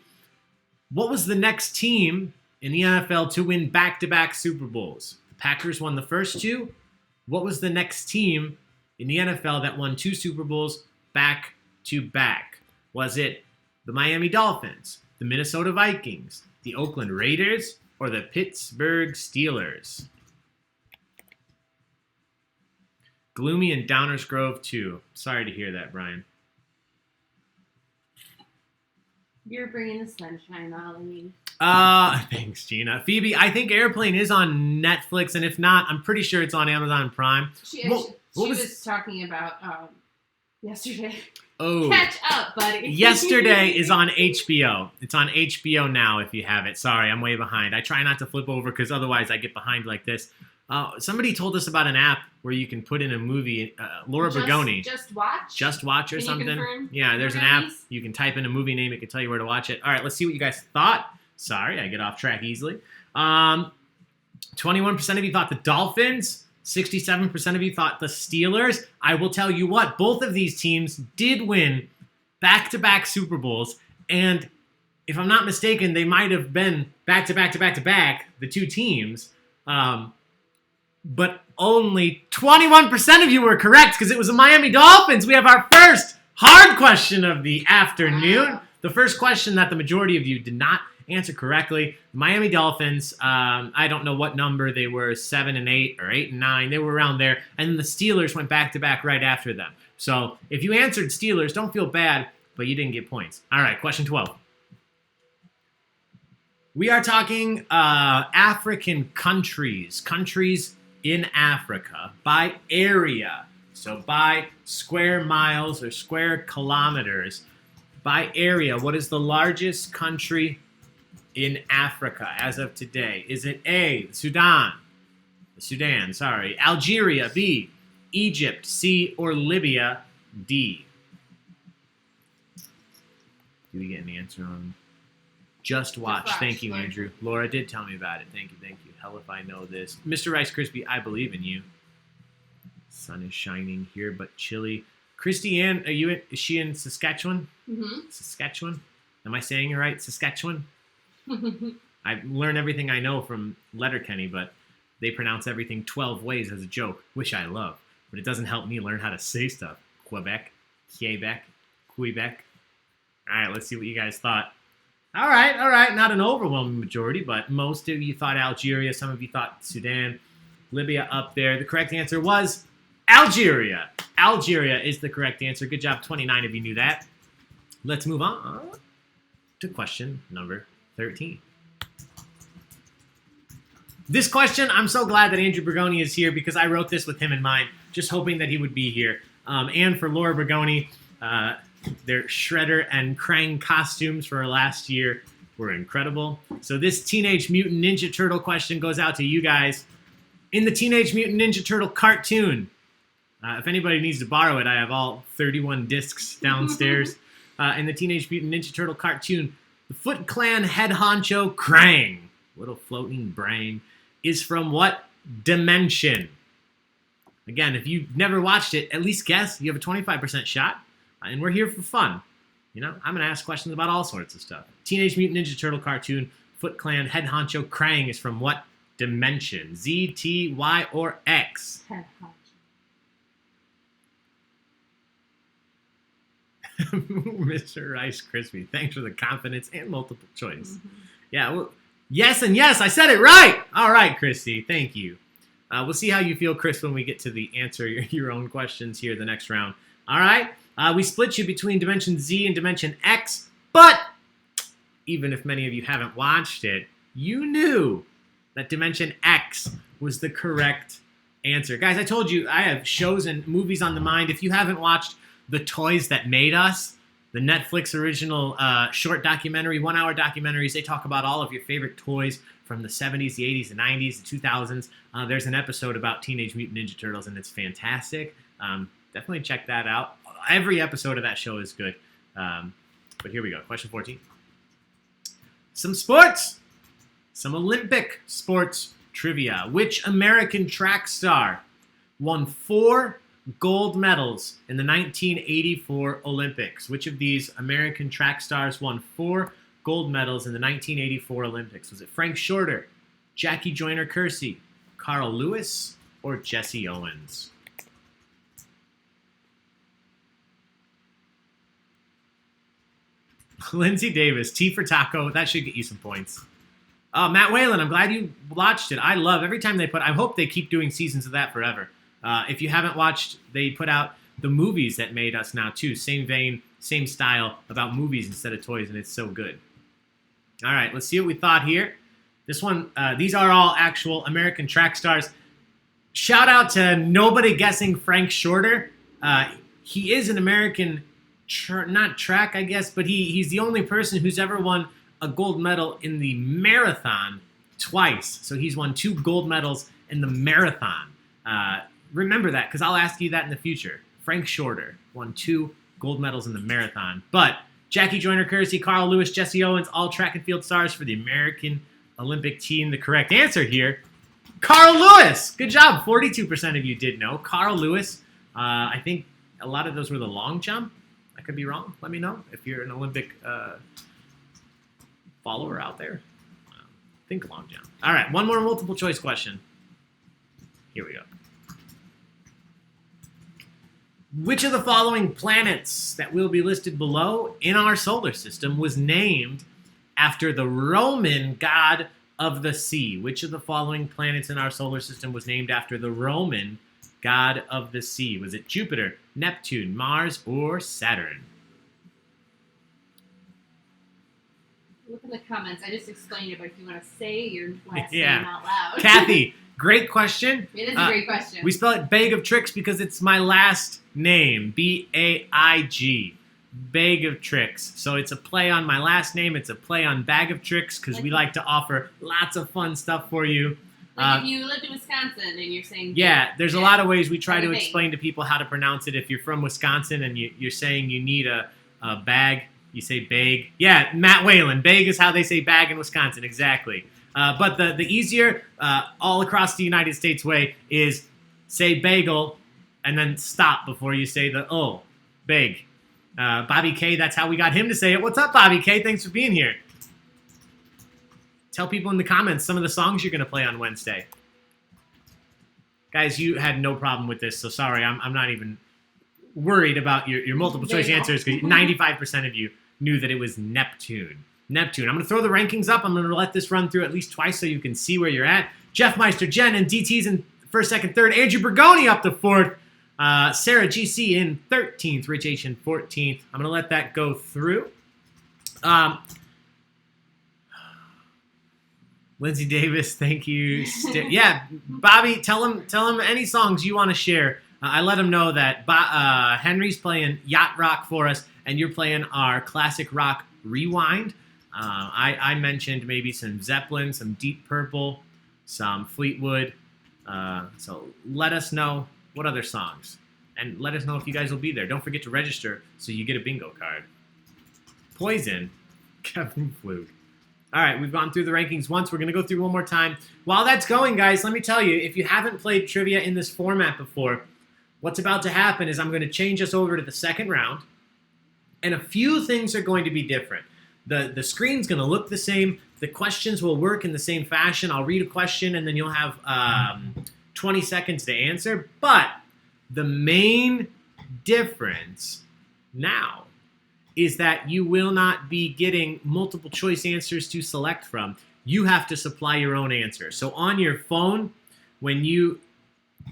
What was the next team in the NFL to win back-to-back Super Bowls? The Packers won the first 2. What was the next team in the NFL that won 2 Super Bowls back to back? Was it the Miami Dolphins, the Minnesota Vikings, the Oakland Raiders, or the Pittsburgh Steelers? Gloomy and Downers Grove too. Sorry to hear that, Brian. You're bringing the sunshine, Ollie. Thanks, Gina. Phoebe, I think Airplane is on Netflix, and if not, I'm pretty sure it's on Amazon Prime. She was talking about yesterday. Oh. Catch up, buddy. Yesterday is on HBO. It's on HBO now if you have it. Sorry, I'm way behind. I try not to flip over because otherwise I get behind like this. Somebody told us about an app where you can put in a movie. Laura Bergoni. Just Watch? Just Watch or Can something. you confirm? Yeah, there's an app. You can type in a movie name. It can tell you where to watch it. All right, let's see what you guys thought. Sorry, I get off track easily. 21% of you thought the Dolphins. 67% of you thought the Steelers. I will tell you what, both of these teams did win back-to-back Super Bowls. And if I'm not mistaken, they might have been back-to-back, the two teams. But only 21% of you were correct because it was the Miami Dolphins. We have our first hard question of the afternoon. Wow. The first question that the majority of you did not answer correctly. Miami Dolphins, I don't know what number they were, 7 and 8 or 8 and 9. They were around there. And the Steelers went back-to-back right after them. So if you answered Steelers, don't feel bad, but you didn't get points. All right, question 12. We are talking African countries in Africa by area. So by square miles or square kilometers. By area, what is the largest country in Africa as of today? Is it A, Sudan, Algeria, B, Egypt, C, or Libya, D? Do we get an answer on Just Watch? Thank you, Andrew. Laura did tell me about it. Thank you. Hell if I know this. Mr. Rice Krispie, I believe in you. Sun is shining here, but chilly. Christy-Ann, is she in Saskatchewan? Mm-hmm. Saskatchewan? Am I saying it right? Saskatchewan? I learn everything I know from Letterkenny, but they pronounce everything 12 ways as a joke, which I love. But it doesn't help me learn how to say stuff. Quebec. All right, let's see what you guys thought. All right. Not an overwhelming majority, but most of you thought Algeria. Some of you thought Sudan. Libya up there. The correct answer was Algeria. Algeria is the correct answer. Good job. 29 of you knew that. Let's move on to question number 13. This question, I'm so glad that Andrew Bergoni is here because I wrote this with him in mind, just hoping that he would be here. And for Laura Bergoni, their Shredder and Krang costumes for last year were incredible. So this Teenage Mutant Ninja Turtle question goes out to you guys. In the Teenage Mutant Ninja Turtle cartoon, if anybody needs to borrow it, I have all 31 discs downstairs. In the Teenage Mutant Ninja Turtle cartoon, the Foot Clan head honcho Krang, little floating brain, is from what dimension? Again, if you've never watched it, at least guess. You have a 25% shot. And we're here for fun. You know, I'm going to ask questions about all sorts of stuff. Teenage Mutant Ninja Turtle cartoon, Foot Clan head honcho Krang is from what dimension? Z, T, Y, or X? Head honcho. Mr. Rice Krispie, thanks for the confidence and multiple choice. Mm-hmm. Yeah, well, yes and yes, I said it right. All right, Christy, thank you. We'll see how you feel, Chris, when we get to the answer your own questions here the next round. All right, we split you between Dimension Z and Dimension X, but even if many of you haven't watched it, you knew that Dimension X was the correct answer. Guys, I told you I have shows and movies on the mind. If you haven't watched The Toys That Made Us, the Netflix original short documentary, 1-hour documentaries, they talk about all of your favorite toys from the 70s, the 80s, the 90s, the 2000s. There's an episode about Teenage Mutant Ninja Turtles, and it's fantastic. Definitely check that out. Every episode of that show is good. But here we go. Question 14. Some sports. Some Olympic sports trivia. Which American track star won 4 gold medals in the 1984 Olympics? Which of these American track stars won 4 gold medals in the 1984 Olympics? Was it Frank Shorter, Jackie Joyner-Kersee, Carl Lewis, or Jesse Owens? Lindsay Davis, T for taco. That should get you some points. Matt Whalen, I'm glad you watched it. I love every time they put. I hope they keep doing seasons of that forever. If you haven't watched, they put out the movies that made us now too. Same vein, same style, about movies instead of toys, and it's so good. All right, let's see what we thought here. This one, these are all actual American track stars. Shout out to nobody guessing Frank Shorter. He is an American, not track, I guess, but he's the only person who's ever won a gold medal in the marathon twice. So he's won 2 gold medals in the marathon. Remember that, because I'll ask you that in the future. Frank Shorter won 2 gold medals in the marathon. But Jackie Joyner-Kersee, Carl Lewis, Jesse Owens, all track and field stars for the American Olympic team. The correct answer here, Carl Lewis. Good job. 42% of you did know. Carl Lewis. I think a lot of those were the long jump. I could be wrong. Let me know if you're an Olympic follower out there. Think long jump. All right, one more multiple choice question. Here we go. Which of the following planets that will be listed below in our solar system was named after the Roman god of the sea? Which of the following planets in our solar system was named after the Roman god of the sea? Was it Jupiter, Neptune, Mars, or Saturn? Look in the comments. I just explained it, but if you want to say your last Yeah. name out loud. Kathy, great question. It is a great question. We spell it Baig of Tricks because it's my last name, B-A-I-G, Baig of Tricks. So it's a play on my last name. It's a play on Bag of Tricks because we like to offer lots of fun stuff for you. Like if you lived in Wisconsin and you're saying... Yeah, there's a lot of ways we try to Baig. explain to people how to pronounce it. If you're from Wisconsin and you're saying you need a bag, you say Baig. Yeah, Matt Whalen, Baig is how they say bag in Wisconsin, exactly. But the easier, all across the United States way is say bagel and then stop before you say the oh, Baig. Bobby K, that's how we got him to say it. What's up, Bobby K? Thanks for being here. Tell people in the comments some of the songs you're going to play on Wednesday. Guys, you had no problem with this, so sorry. I'm not even worried about your multiple choice answers because 95% of you knew that it was Neptune. Neptune. I'm going to throw the rankings up. I'm going to let this run through at least twice so you can see where you're at. Jeff Meister, Jen, and DT's in first, second, third. Andrew Bergoni up to fourth. Sarah GC in 13th. Rich H in 14th. I'm going to let that go through. Lindsay Davis, thank you. Yeah, Bobby, tell him any songs you want to share. I let him know that Henry's playing Yacht Rock for us, and you're playing our classic rock Rewind. I mentioned maybe some Zeppelin, some Deep Purple, some Fleetwood. So let us know what other songs. And let us know if you guys will be there. Don't forget to register so you get a bingo card. Poison, Kevin Fluke. All right, we've gone through the rankings once. We're going to go through one more time. While that's going, guys, let me tell you, if you haven't played trivia in this format before, what's about to happen is I'm going to change us over to the second round, and a few things are going to be different. The screen's going to look the same. The questions will work in the same fashion. I'll read a question, and then you'll have 20 seconds to answer. But the main difference now is that you will not be getting multiple choice answers to select from. You have to supply your own answer. So on your phone, when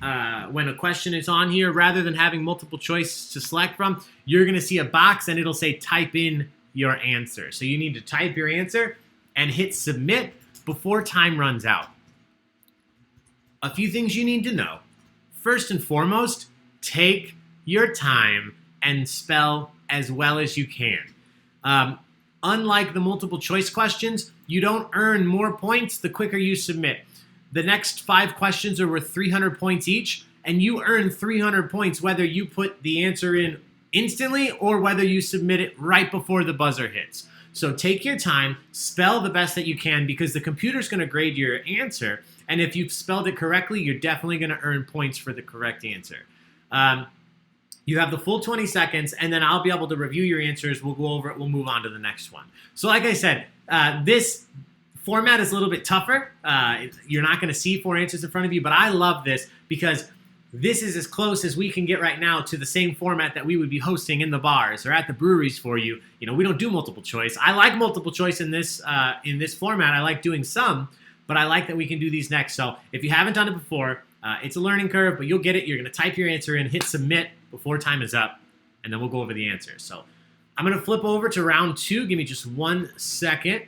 a question is on here, rather than having multiple choice to select from, you're going to see a box and it'll say type in your answer. So you need to type your answer and hit submit before time runs out. A few things you need to know. First and foremost, take your time and spell as well as you can. Unlike the multiple choice questions, you don't earn more points the quicker you submit. The next 5 questions are worth 300 points each, and you earn 300 points whether you put the answer in instantly or whether you submit it right before the buzzer hits. So take your time, spell the best that you can, because the computer's going to grade your answer, and if you've spelled it correctly, you're definitely going to earn points for the correct answer. You have the full 20 seconds, and then I'll be able to review your answers. We'll go over it. We'll move on to the next one. So like I said, this format is a little bit tougher. You're not going to see 4 answers in front of you, but I love this because this is as close as we can get right now to the same format that we would be hosting in the bars or at the breweries for you. You know, we don't do multiple choice. I like multiple choice in this format. I like doing some, but I like that we can do these next. So if you haven't done it before, it's a learning curve, but you'll get it. You're going to type your answer in, hit submit before time is up, and then we'll go over the answers. So I'm going to flip over to round 2. Give me just 1 second.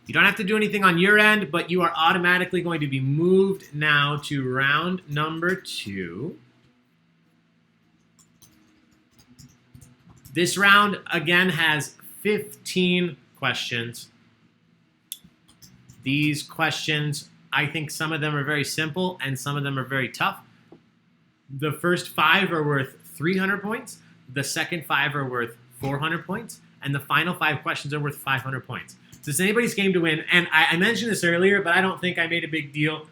You don't have to do anything on your end, but you are automatically going to be moved now to round number 2. This round, again, has 15 questions. These questions, I think some of them are very simple and some of them are very tough. The first 5 are worth 300 points. The second 5 are worth 400 points. And the final 5 questions are worth 500 points. So it's anybody's game to win. And I mentioned this earlier, but I don't think I made a big deal.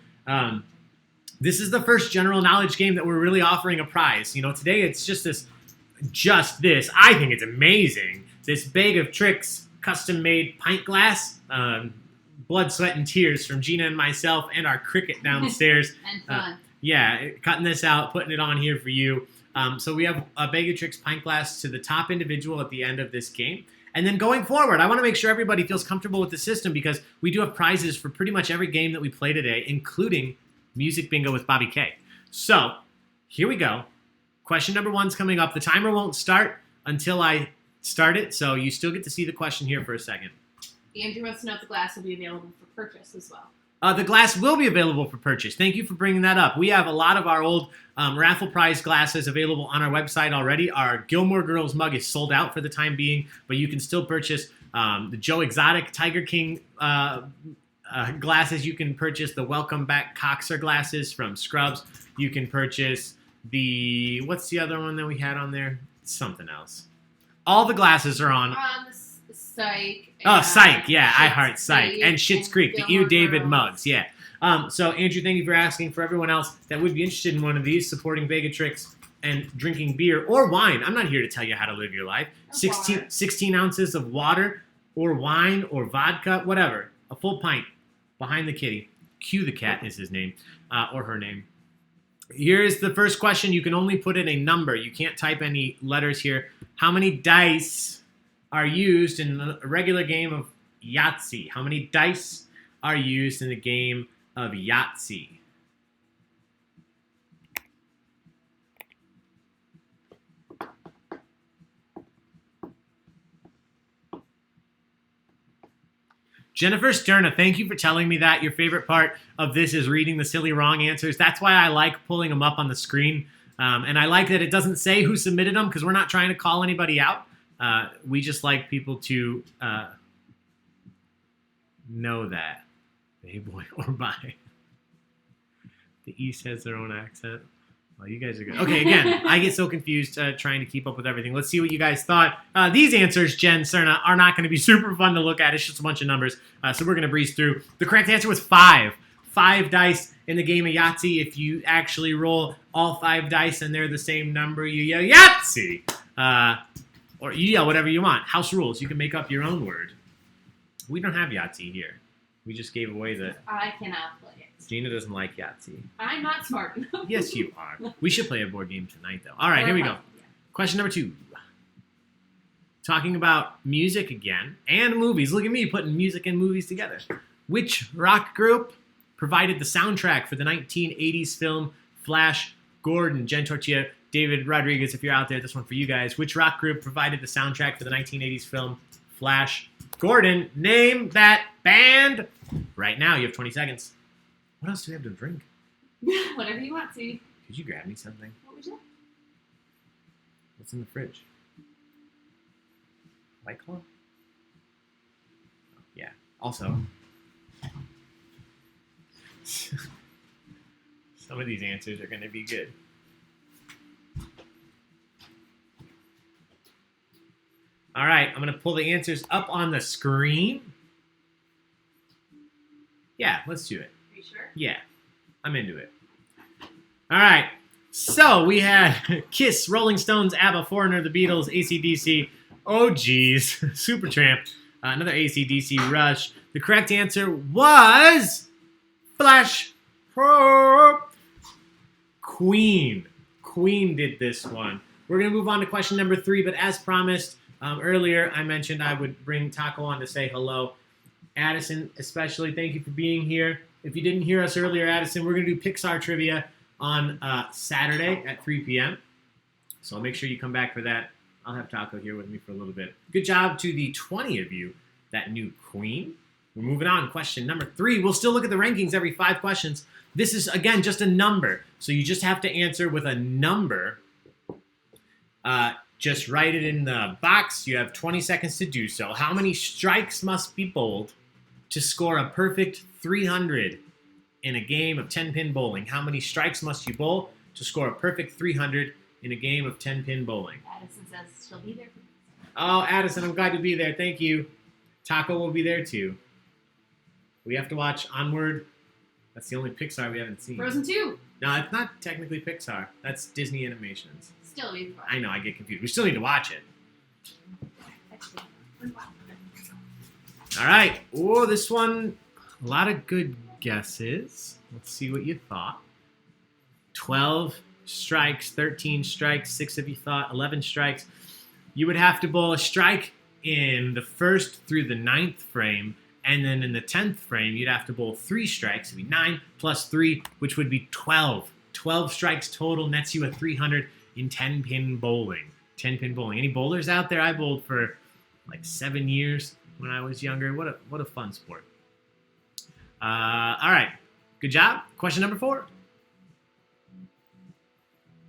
This is the first general knowledge game that we're really offering a prize. You know, today it's just this. I think it's amazing. This Baig of Tricks custom-made pint glass. Blood, sweat, and tears from Gina and myself and our cricket downstairs. And fun. Yeah, cutting this out, putting it on here for you. So we have a Baig of Tricks pint glass to the top individual at the end of this game. And then going forward, I want to make sure everybody feels comfortable with the system because we do have prizes for pretty much every game that we play today, including Music Bingo with Bobby K. So here we go. Question number 1's coming up. The timer won't start until I start it, so you still get to see the question here for a second. Andrew wants to know if the glass will be available for purchase as well. The glass will be available for purchase. Thank you for bringing that up. We have a lot of our old raffle prize glasses available on our website already. Our Gilmore Girls mug is sold out for the time being, but you can still purchase the Joe Exotic Tiger King glasses. You can purchase the Welcome Back Coxer glasses from Scrubs. You can purchase what's the other one that we had on there? Something else. All the glasses are on. The Psych. Oh, Psych. Yeah, I Heart Psych. Creek And Schitt's Creek, the Gilmore You David Girls. mugs. Yeah. So, Andrew, thank you for asking. For everyone else that would be interested in one of these, supporting Baig of Tricks and drinking beer or wine, I'm not here to tell you how to live your life. Or water. 16 ounces of water or wine or vodka, whatever. A full pint behind the kitty. Q the cat is his name or her name. Here's the first question. You can only put in a number. You can't type any letters here. How many dice are used in a regular game of Yahtzee? How many dice are used in the game of Yahtzee? Jennifer Sterna, thank you for telling me that. Your favorite part of this is reading the silly wrong answers. That's why I like pulling them up on the screen. And I like that it doesn't say who submitted them because we're not trying to call anybody out. We just like people to know that. Hey, boy, or bye. The East has their own accent. Well, you guys are good. Okay, again, I get so confused trying to keep up with everything. Let's see what you guys thought. These answers, Jen Cerna, are not going to be super fun to look at. It's just a bunch of numbers. So we're going to breeze through. The correct answer was 5. 5 dice in the game of Yahtzee. If you actually roll all 5 dice and they're the same number, you yell Yahtzee. Or you yell whatever you want. House rules. You can make up your own word. We don't have Yahtzee here. We just gave away the... I cannot play it. Gina doesn't like Yahtzee. I'm not smart enough. Yes, you are. We should play a board game tonight, though. All right, here we go. Yeah. Question number 2. Talking about music again and movies. Look at me putting music and movies together. Which rock group provided the soundtrack for the 1980s film Flash Gordon? Jen Tortilla, David Rodriguez, if you're out there, this one for you guys. Which rock group provided the soundtrack for the 1980s film Flash Gordon? Name that band right now. You have 20 seconds. What else do we have to drink? Whatever you want to. Could you grab me something? What would you like? What's in the fridge? White Claw? Yeah. Also, some of these answers are going to be good. All right, I'm going to pull the answers up on the screen. Yeah, let's do it. Are you sure? Yeah, I'm into it. All right, So we had Kiss, Rolling Stones, ABBA, Foreigner, The Beatles, AC/DC, oh geez, Supertramp, another AC/DC, Rush. The correct answer was Flash. Queen. Queen did this one. We're going to move on to question number 3, but as promised earlier, I mentioned I would bring Taco on to say hello. Addison, especially, thank you for being here. If you didn't hear us earlier, Addison, we're going to do Pixar trivia on Saturday at 3 p.m. So make sure you come back for that. I'll have Taco here with me for a little bit. Good job to the 20 of you that knew Queen. We're moving on. Question number 3. We'll still look at the rankings every 5 questions. This is, again, just a number. So you just have to answer with a number. Just write it in the box. You have 20 seconds to do so. How many strikes must be bowled to score a perfect 300 in a game of 10-pin bowling? How many strikes must you bowl to score a perfect 300 in a game of 10-pin bowling? Addison says she'll be there for me. Oh, Addison, I'm glad to be there. Thank you. Taco will be there, too. We have to watch Onward. That's the only Pixar we haven't seen. Frozen 2. No, it's not technically Pixar. That's Disney Animations. Still, we watch. I know, I get confused. We still need to watch it. All right. Oh, this one, a lot of good guesses. Let's see what you thought. 12 strikes, 13 strikes, 6 of you thought, 11 strikes. You would have to bowl a strike in the 1st through the 9th frame, and then in the 10th frame, you'd have to bowl 3 strikes. It'd be 9 plus 3, which would be 12. 12 strikes total nets you a 300 in 10-pin bowling. 10-pin bowling. Any bowlers out there? I bowled for like 7 years when I was younger. What a fun sport. All right. Good job. Question number 4.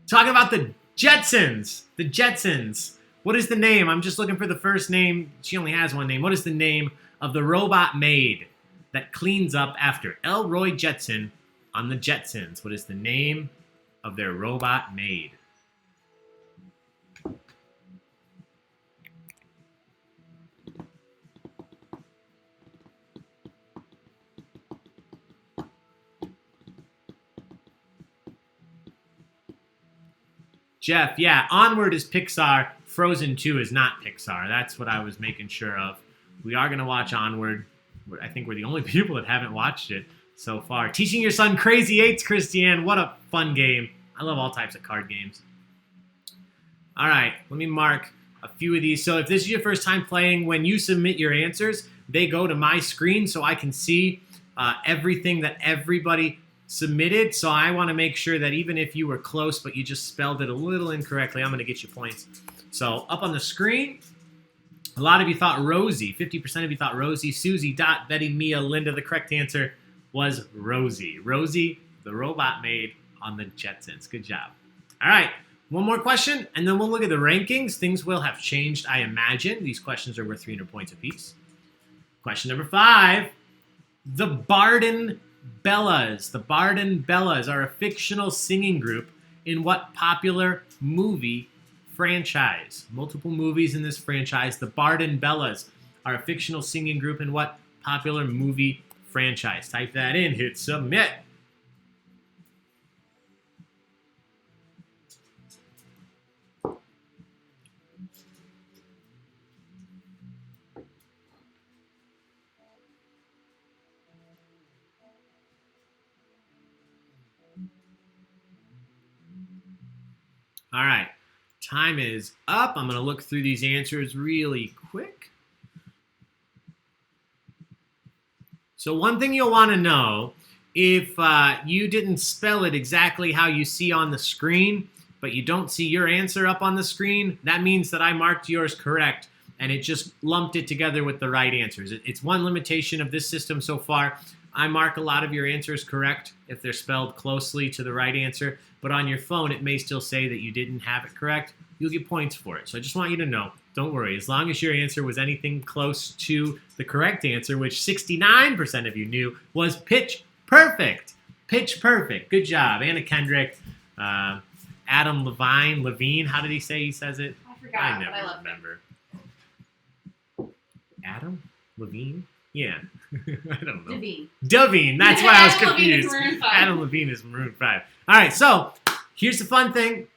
Talking about the Jetsons. The Jetsons. What is the name? I'm just looking for the first name. She only has one name. What is the name of the robot maid that cleans up after Elroy Jetson on the Jetsons? What is the name of their robot maid? Jeff, yeah, Onward is Pixar. Frozen 2 is not Pixar. That's what I was making sure of. We are going to watch Onward. I think we're the only people that haven't watched it so far. Teaching your son Crazy Eights, Christiane. What a fun game. I love all types of card games. All right, let me mark a few of these. So if this is your first time playing, when you submit your answers, they go to my screen so I can see everything that everybody submitted. So I want to make sure that even if you were close but you just spelled it a little incorrectly, I'm going to get you points. So up on the screen, a lot of you thought Rosie. 50% of you thought Rosie. Susie, Dot, Betty, Mia, Linda. The correct answer was Rosie. Rosie, the robot maid on the Jetsons. Good job. All right, one more question, and then we'll look at the rankings. Things will have changed, I imagine. These questions are worth 300 points apiece. Question number 5. The Barden Bellas. The Barden Bellas are a fictional singing group in what popular movie franchise? Multiple movies in this franchise. The Barden Bellas are a fictional singing group in what popular movie franchise? Type that in. Hit submit. All right, time is up. I'm going to look through these answers really quick. So one thing you'll want to know, if you didn't spell it exactly how you see on the screen, but you don't see your answer up on the screen, that means that I marked yours correct, and it just lumped it together with the right answers. It's one limitation of this system so far. I mark a lot of your answers correct if they're spelled closely to the right answer, but on your phone it may still say that you didn't have it correct. You'll get points for it. So I just want you to know, don't worry, as long as your answer was anything close to the correct answer, which 69% of you knew, was Pitch Perfect. Pitch Perfect. Good job. Anna Kendrick, Adam Levine, how did he say he says it? I forgot, I never but I love remember. Adam Levine? Yeah. I don't know. Devine. That's why I was Adam Levine is confused. Maroon 5. Adam Levine is Maroon 5. All right, so Here's the fun thing.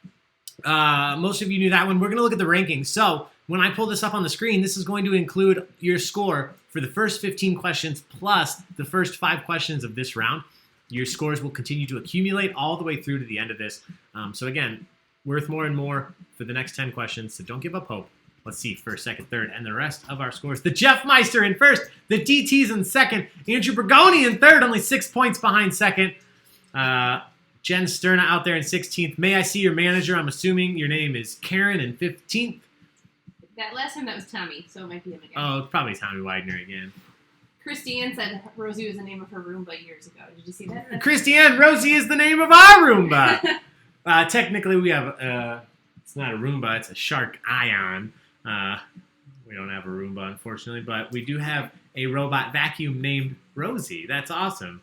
Most of you knew that one. We're going to look at the rankings. So when I pull this up on the screen, this is going to include your score for the first 15 questions plus the first 5 questions of this round. Your scores will continue to accumulate all the way through to the end of this. So again, worth more and more for the next 10 questions, so don't give up hope. Let's see, first, second, third, and the rest of our scores. The Jeff Meister in first, the DT's in second, Andrew Bergoni in third, only 6 points behind second. Jen Sterna out there in 16th. May I see your manager? I'm assuming your name is Karen in 15th. That last time that was Tommy, so it might be him again. Oh, it's probably Tommy Widener again. Christiane said Rosie was the name of her Roomba years ago. Did you see that? Christiane, Rosie is the name of our Roomba. Technically, we have, it's not a Roomba, it's a Shark Ion. We don't have a Roomba, unfortunately, but we do have a robot vacuum named Rosie. That's awesome.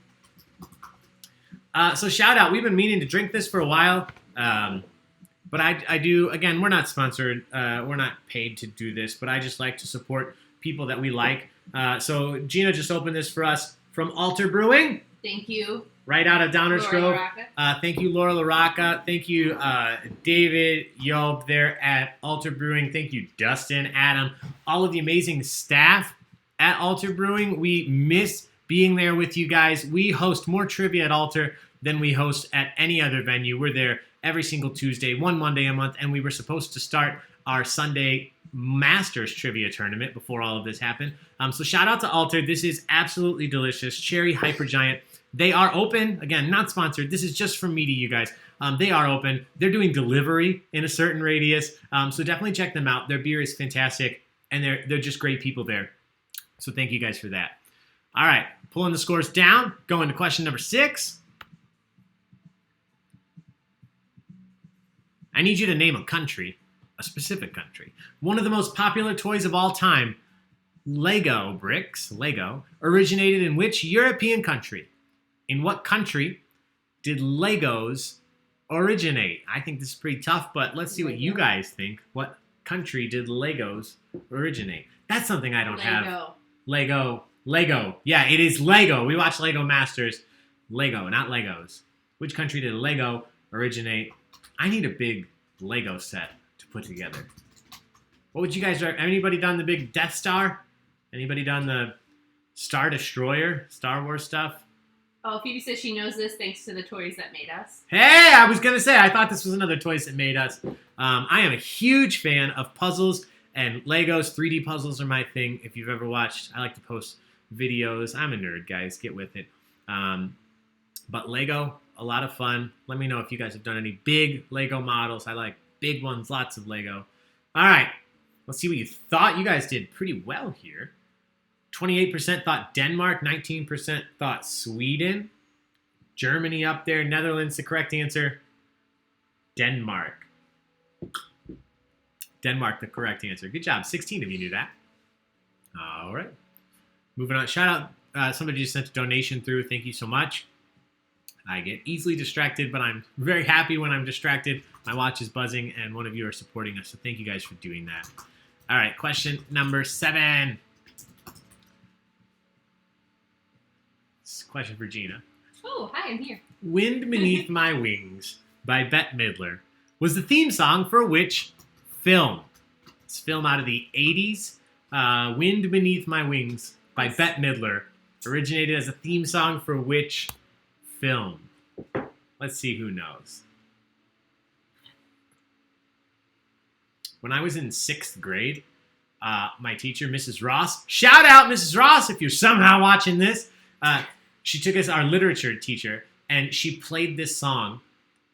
So shout out. We've been meaning to drink this for a while, but I do, again, we're not sponsored. We're not paid to do this, but I just like to support people that we like. So Gina just opened this for us from Alter Brewing. Thank you. Right out of Downers Grove. LaRocca. Thank you, Laura LaRocca. Thank you, David Yob there at Alter Brewing. Thank you, Dustin, Adam, all of the amazing staff at Alter Brewing. We miss being there with you guys. We host more trivia at Alter than we host at any other venue. We're there every single Tuesday, one Monday a month, and we were supposed to start our Sunday Masters trivia tournament before all of this happened. So shout out to Alter. This is absolutely delicious. Cherry Hypergiant. They are open. Again, not sponsored. This is just from me to you guys. They are open. They're doing delivery in a certain radius. So definitely check them out. Their beer is fantastic, and they're just great people there. So thank you guys for that. All right, pulling the scores down. Going to question number 6. I need you to name a country, a specific country. One of the most popular toys of all time, Lego bricks, Lego, originated in which European country? In what country did Legos originate? I think this is pretty tough, but let's see what you guys think. What country did Legos originate? That's something I don't have. Lego. Yeah, it is Lego. We watch Lego Masters. Lego, not Legos. Which country did Lego originate? I need a big Lego set to put together. What would you guys do? Anybody done the big Death Star? Anybody done the Star Destroyer, Star Wars stuff? Oh, Phoebe says she knows this thanks to the Toys That Made Us. Hey, I was going to say, I thought this was another Toys That Made Us. I am a huge fan of puzzles and Legos. 3D puzzles are my thing. If you've ever watched, I like to post videos. I'm a nerd, guys. Get with it. But Lego, a lot of fun. Let me know if you guys have done any big Lego models. I like big ones, lots of Lego. All right, let's see what you thought. You guys did pretty well here. 28% thought Denmark, 19% thought Sweden. Germany up there, Netherlands, the correct answer. Denmark. Denmark, the correct answer. Good job. 16 of you knew that. All right. Moving on. Shout out. Somebody just sent a donation through. Thank you so much. I get easily distracted, but I'm very happy when I'm distracted. My watch is buzzing, and one of you are supporting us, so thank you guys for doing that. All right, question number 7. This is a question for Gina. Oh, hi, I'm here. Wind Beneath My Wings by Bette Midler was the theme song for which film? It's a film out of the 80s. Wind Beneath My Wings by Bette Midler originated as a theme song for which film? Let's see who knows. When I was in 6th grade, my teacher, Mrs. Ross, shout out Mrs. Ross if you're somehow watching this, she took us, our literature teacher, and she played this song,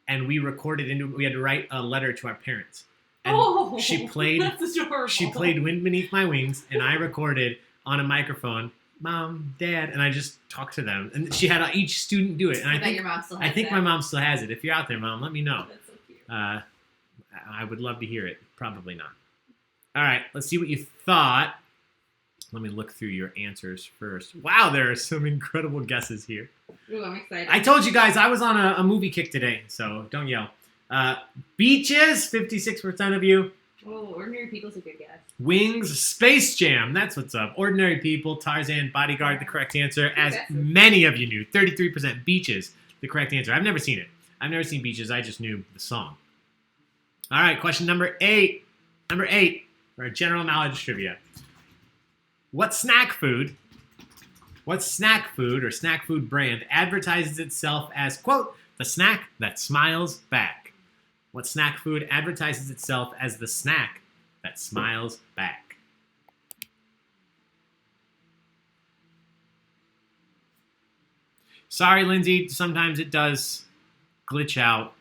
and we recorded we had to write a letter to our parents. And she played Wind Beneath My Wings, and I recorded on a microphone, Mom, Dad, and I just talked to them. And she had each student do it. And I think your mom still has my mom still has it. If you're out there, Mom, let me know. That's so cute. I would love to hear it. Probably not. All right, let's see what you thought. Let me look through your answers first. Wow, there are some incredible guesses here. Ooh, I'm excited. I told you guys I was on a movie kick today, so don't yell. Beaches, 56% of you. Oh, Ordinary People's a good guess. Wings, Space Jam, that's what's up. Ordinary People, Tarzan, Bodyguard, the correct answer. As many of you knew, 33% Beaches, the correct answer. I've never seen it. I've never seen Beaches. I just knew the song. All right, question number 8. Number 8 for our general knowledge trivia. What snack food or snack food brand advertises itself as, quote, the snack that smiles back? What snack food advertises itself as the snack that smiles back? Sorry, Lindsay, sometimes it does glitch out.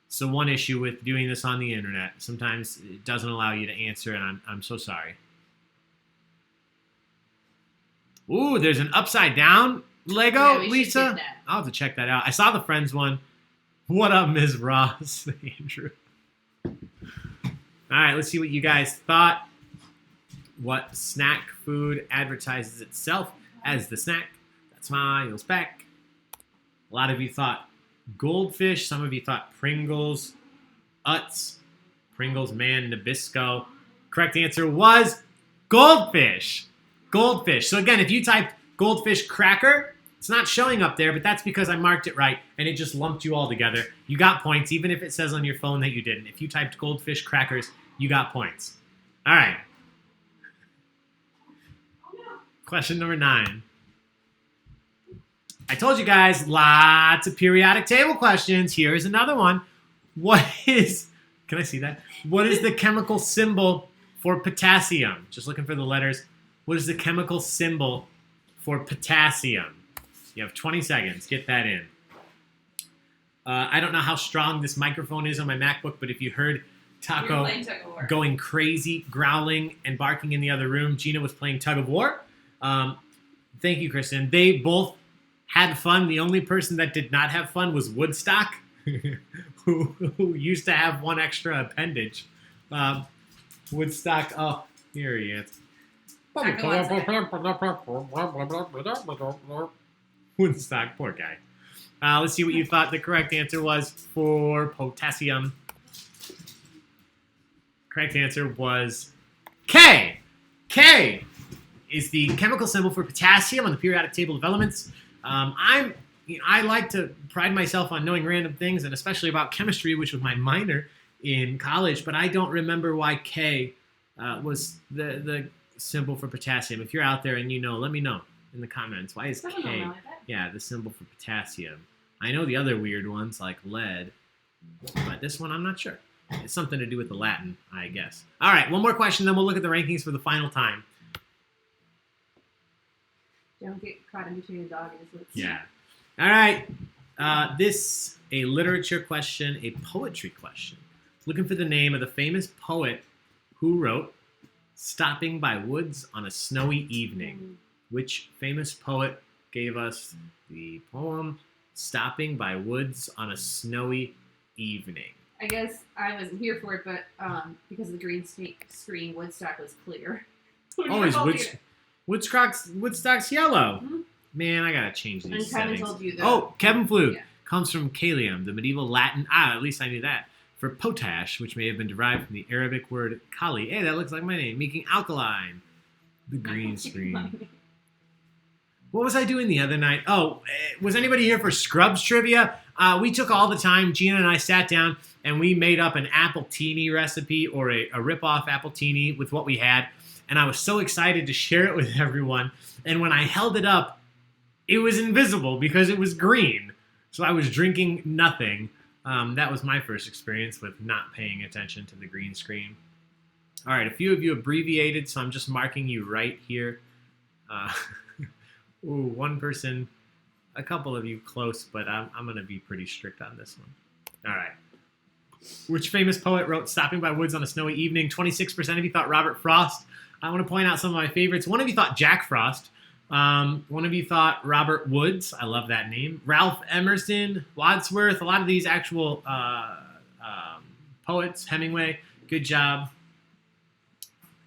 So one issue with doing this on the internet, sometimes it doesn't allow you to answer, and I'm so sorry. Ooh, there's an upside down Lego, Yeah, Lisa. I'll have to check that out. I saw the Friends one. What up, Ms. Ross? Andrew. All right, let's see what you guys thought. What snack food advertises itself as the snack that smiles back? A lot of you thought Goldfish. Some of you thought Pringles. Utz. Pringles, man, Nabisco. Correct answer was Goldfish. Goldfish. So again, if you typed Goldfish cracker, it's not showing up there, but that's because I marked it right, and it just lumped you all together. You got points, even if it says on your phone that you didn't. If you typed Goldfish crackers, you got points. All right. Question number 9. I told you guys, lots of periodic table questions. Here's another one. Can I see that? What is the chemical symbol for potassium? Just looking for the letters. What is the chemical symbol for potassium? You have 20 seconds. Get that in. I don't know how strong this microphone is on my MacBook, but if you heard Taco going crazy, growling, and barking in the other room, Gina was playing tug of war. Thank you, Kristen. They both had fun. The only person that did not have fun was Woodstock, who used to have one extra appendage. Woodstock, oh, here he is. Woodstock, poor guy. Let's see what you thought the correct answer was for potassium. Correct answer was K. K is the chemical symbol for potassium on the periodic table of elements. I like to pride myself on knowing random things, and especially about chemistry, which was my minor in college, but I don't remember why K was the symbol for potassium. If you're out there and you know, let me know in the comments. Why is K, the symbol for potassium? I know the other weird ones like lead, but this one I'm not sure. It's something to do with the Latin, I guess. All right, one more question, then we'll look at the rankings for the final time. Don't get caught in between a dog and his lips. Yeah. All right. This, a literature question, a poetry question. Looking for the name of the famous poet who wrote Stopping by Woods on a Snowy Evening. Which famous poet gave us the poem Stopping by Woods on a Snowy Evening? I guess I wasn't here for it, but because of the green screen, Woodstock was clear. Always Woodstock's yellow. Mm-hmm. Man, I gotta change these and settings. Kevin told you that. Oh, Kevin Flug comes from kalium, the medieval Latin. At least I knew that. For potash, which may have been derived from the Arabic word kali. Hey, that looks like my name, making alkaline. The green screen. What was I doing the other night? Oh, was anybody here for Scrubs trivia? We took all the time. Gina and I sat down and we made up an appletini recipe or a rip-off appletini with what we had. And I was so excited to share it with everyone. And when I held it up, it was invisible because it was green. So I was drinking nothing. That was my first experience with not paying attention to the green screen. All right, a few of you abbreviated, so I'm just marking you right here. Ooh, one person, a couple of you close, but I'm going to be pretty strict on this one. All right. Which famous poet wrote Stopping by Woods on a Snowy Evening? 26% of you thought Robert Frost. I want to point out some of my favorites. One of you thought Jack Frost. One of you thought Robert Woods. I love that name. Ralph Emerson, Wadsworth, a lot of these actual poets. Hemingway, good job.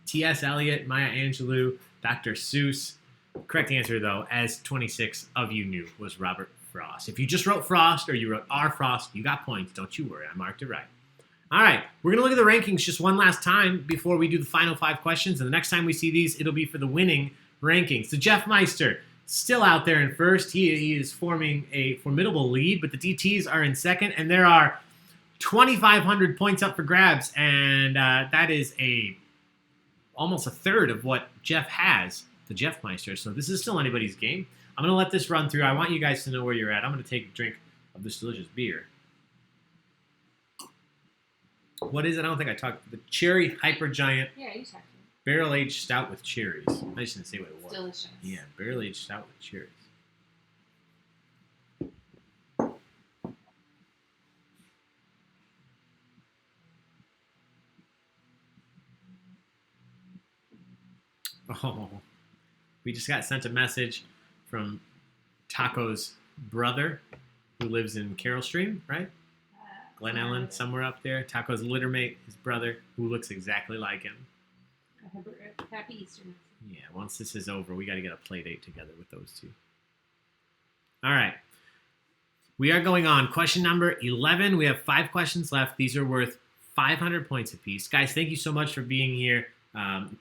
T.S. Eliot, Maya Angelou, Dr. Seuss. Correct answer, though, as 26 of you knew, was Robert Frost. If you just wrote Frost or you wrote R. Frost, you got points. Don't you worry. I marked it right. All right, we're going to look at the rankings just one last time before we do the final 5 questions. And the next time we see these, it'll be for the winning rankings. So Jeff Meister, still out there in first. He is forming a formidable lead, but the DTs are in second, and there are 2,500 points up for grabs, and that is almost a third of what Jeff has, the Jeff Meister. So this is still anybody's game. I'm going to let this run through. I want you guys to know where you're at. I'm going to take a drink of this delicious beer. What is it? I don't think I talked. The Cherry Hyper Giant Yeah, you talked. Barrel Aged Stout with cherries. I just didn't say what it was. Delicious. Yeah, Barrel Aged Stout with cherries. Oh, we just got sent a message from Taco's brother, who lives in Carroll Stream, right? Glen Ellen, somewhere up there. Taco's littermate, his brother, who looks exactly like him. Happy Easter. Yeah, once this is over, we got to get a play date together with those two. All right. We are going on question number 11. We have 5 questions left. These are worth 500 points apiece. Guys, thank you so much for being here,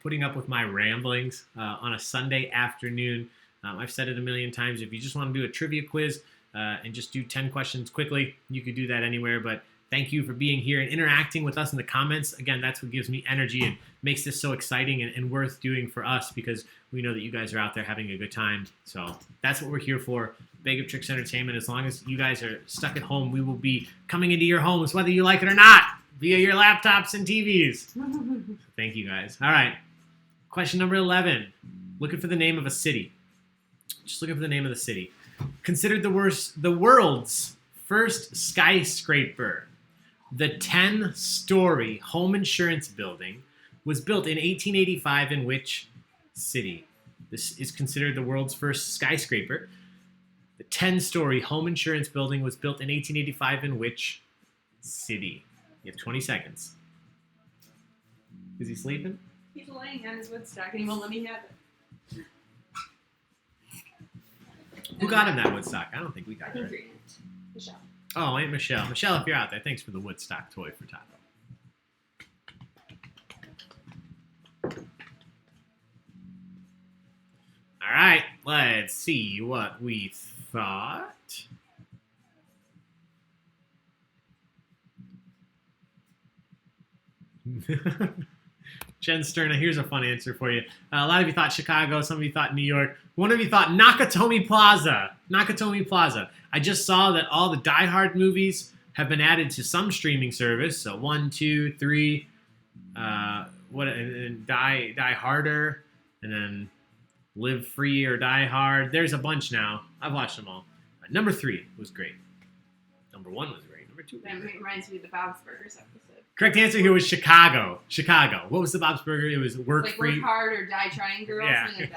putting up with my ramblings on a Sunday afternoon. I've said it a million times. If you just want to do a trivia quiz and just do 10 questions quickly, you could do that anywhere. But thank you for being here and interacting with us in the comments. Again, that's what gives me energy and makes this so exciting and worth doing for us, because we know that you guys are out there having a good time. So that's what we're here for. Baig of Tricks Entertainment. As long as you guys are stuck at home, we will be coming into your homes, whether you like it or not, via your laptops and TVs. Thank you guys. All right. Question number 11. Looking for the name of a city. Just looking for the name of the city. Considered the world's first skyscraper. The 10-story home insurance building was built in 1885 in which city? This is considered the world's first skyscraper. The 10-story home insurance building was built in 1885 in which city? You have 20 seconds. Is he sleeping? He's laying on his Woodstock and he won't let me have it. Who got him that Woodstock? I don't think we got I think it. you're in it. Michelle. Oh, Aunt Michelle. Michelle, if you're out there, thanks for the Woodstock toy for Taco. All right, let's see what we thought. Jen Sterna, here's a fun answer for you. A lot of you thought Chicago, some of you thought New York. One of you thought Nakatomi Plaza. Nakatomi Plaza. I just saw that all the Die Hard movies have been added to some streaming service. So 1, 2, 3, and Die Harder, and then Live Free or Die Hard. There's a bunch now. I've watched them all. Number 3 was great. Number 1 was great. Number 2 was That great. reminds me of the Bob's Burgers episode. Correct answer here was Chicago. Chicago. What was the Bob's Burger? It was work Like free. Work Hard or Die Trying Girl, Yeah. something like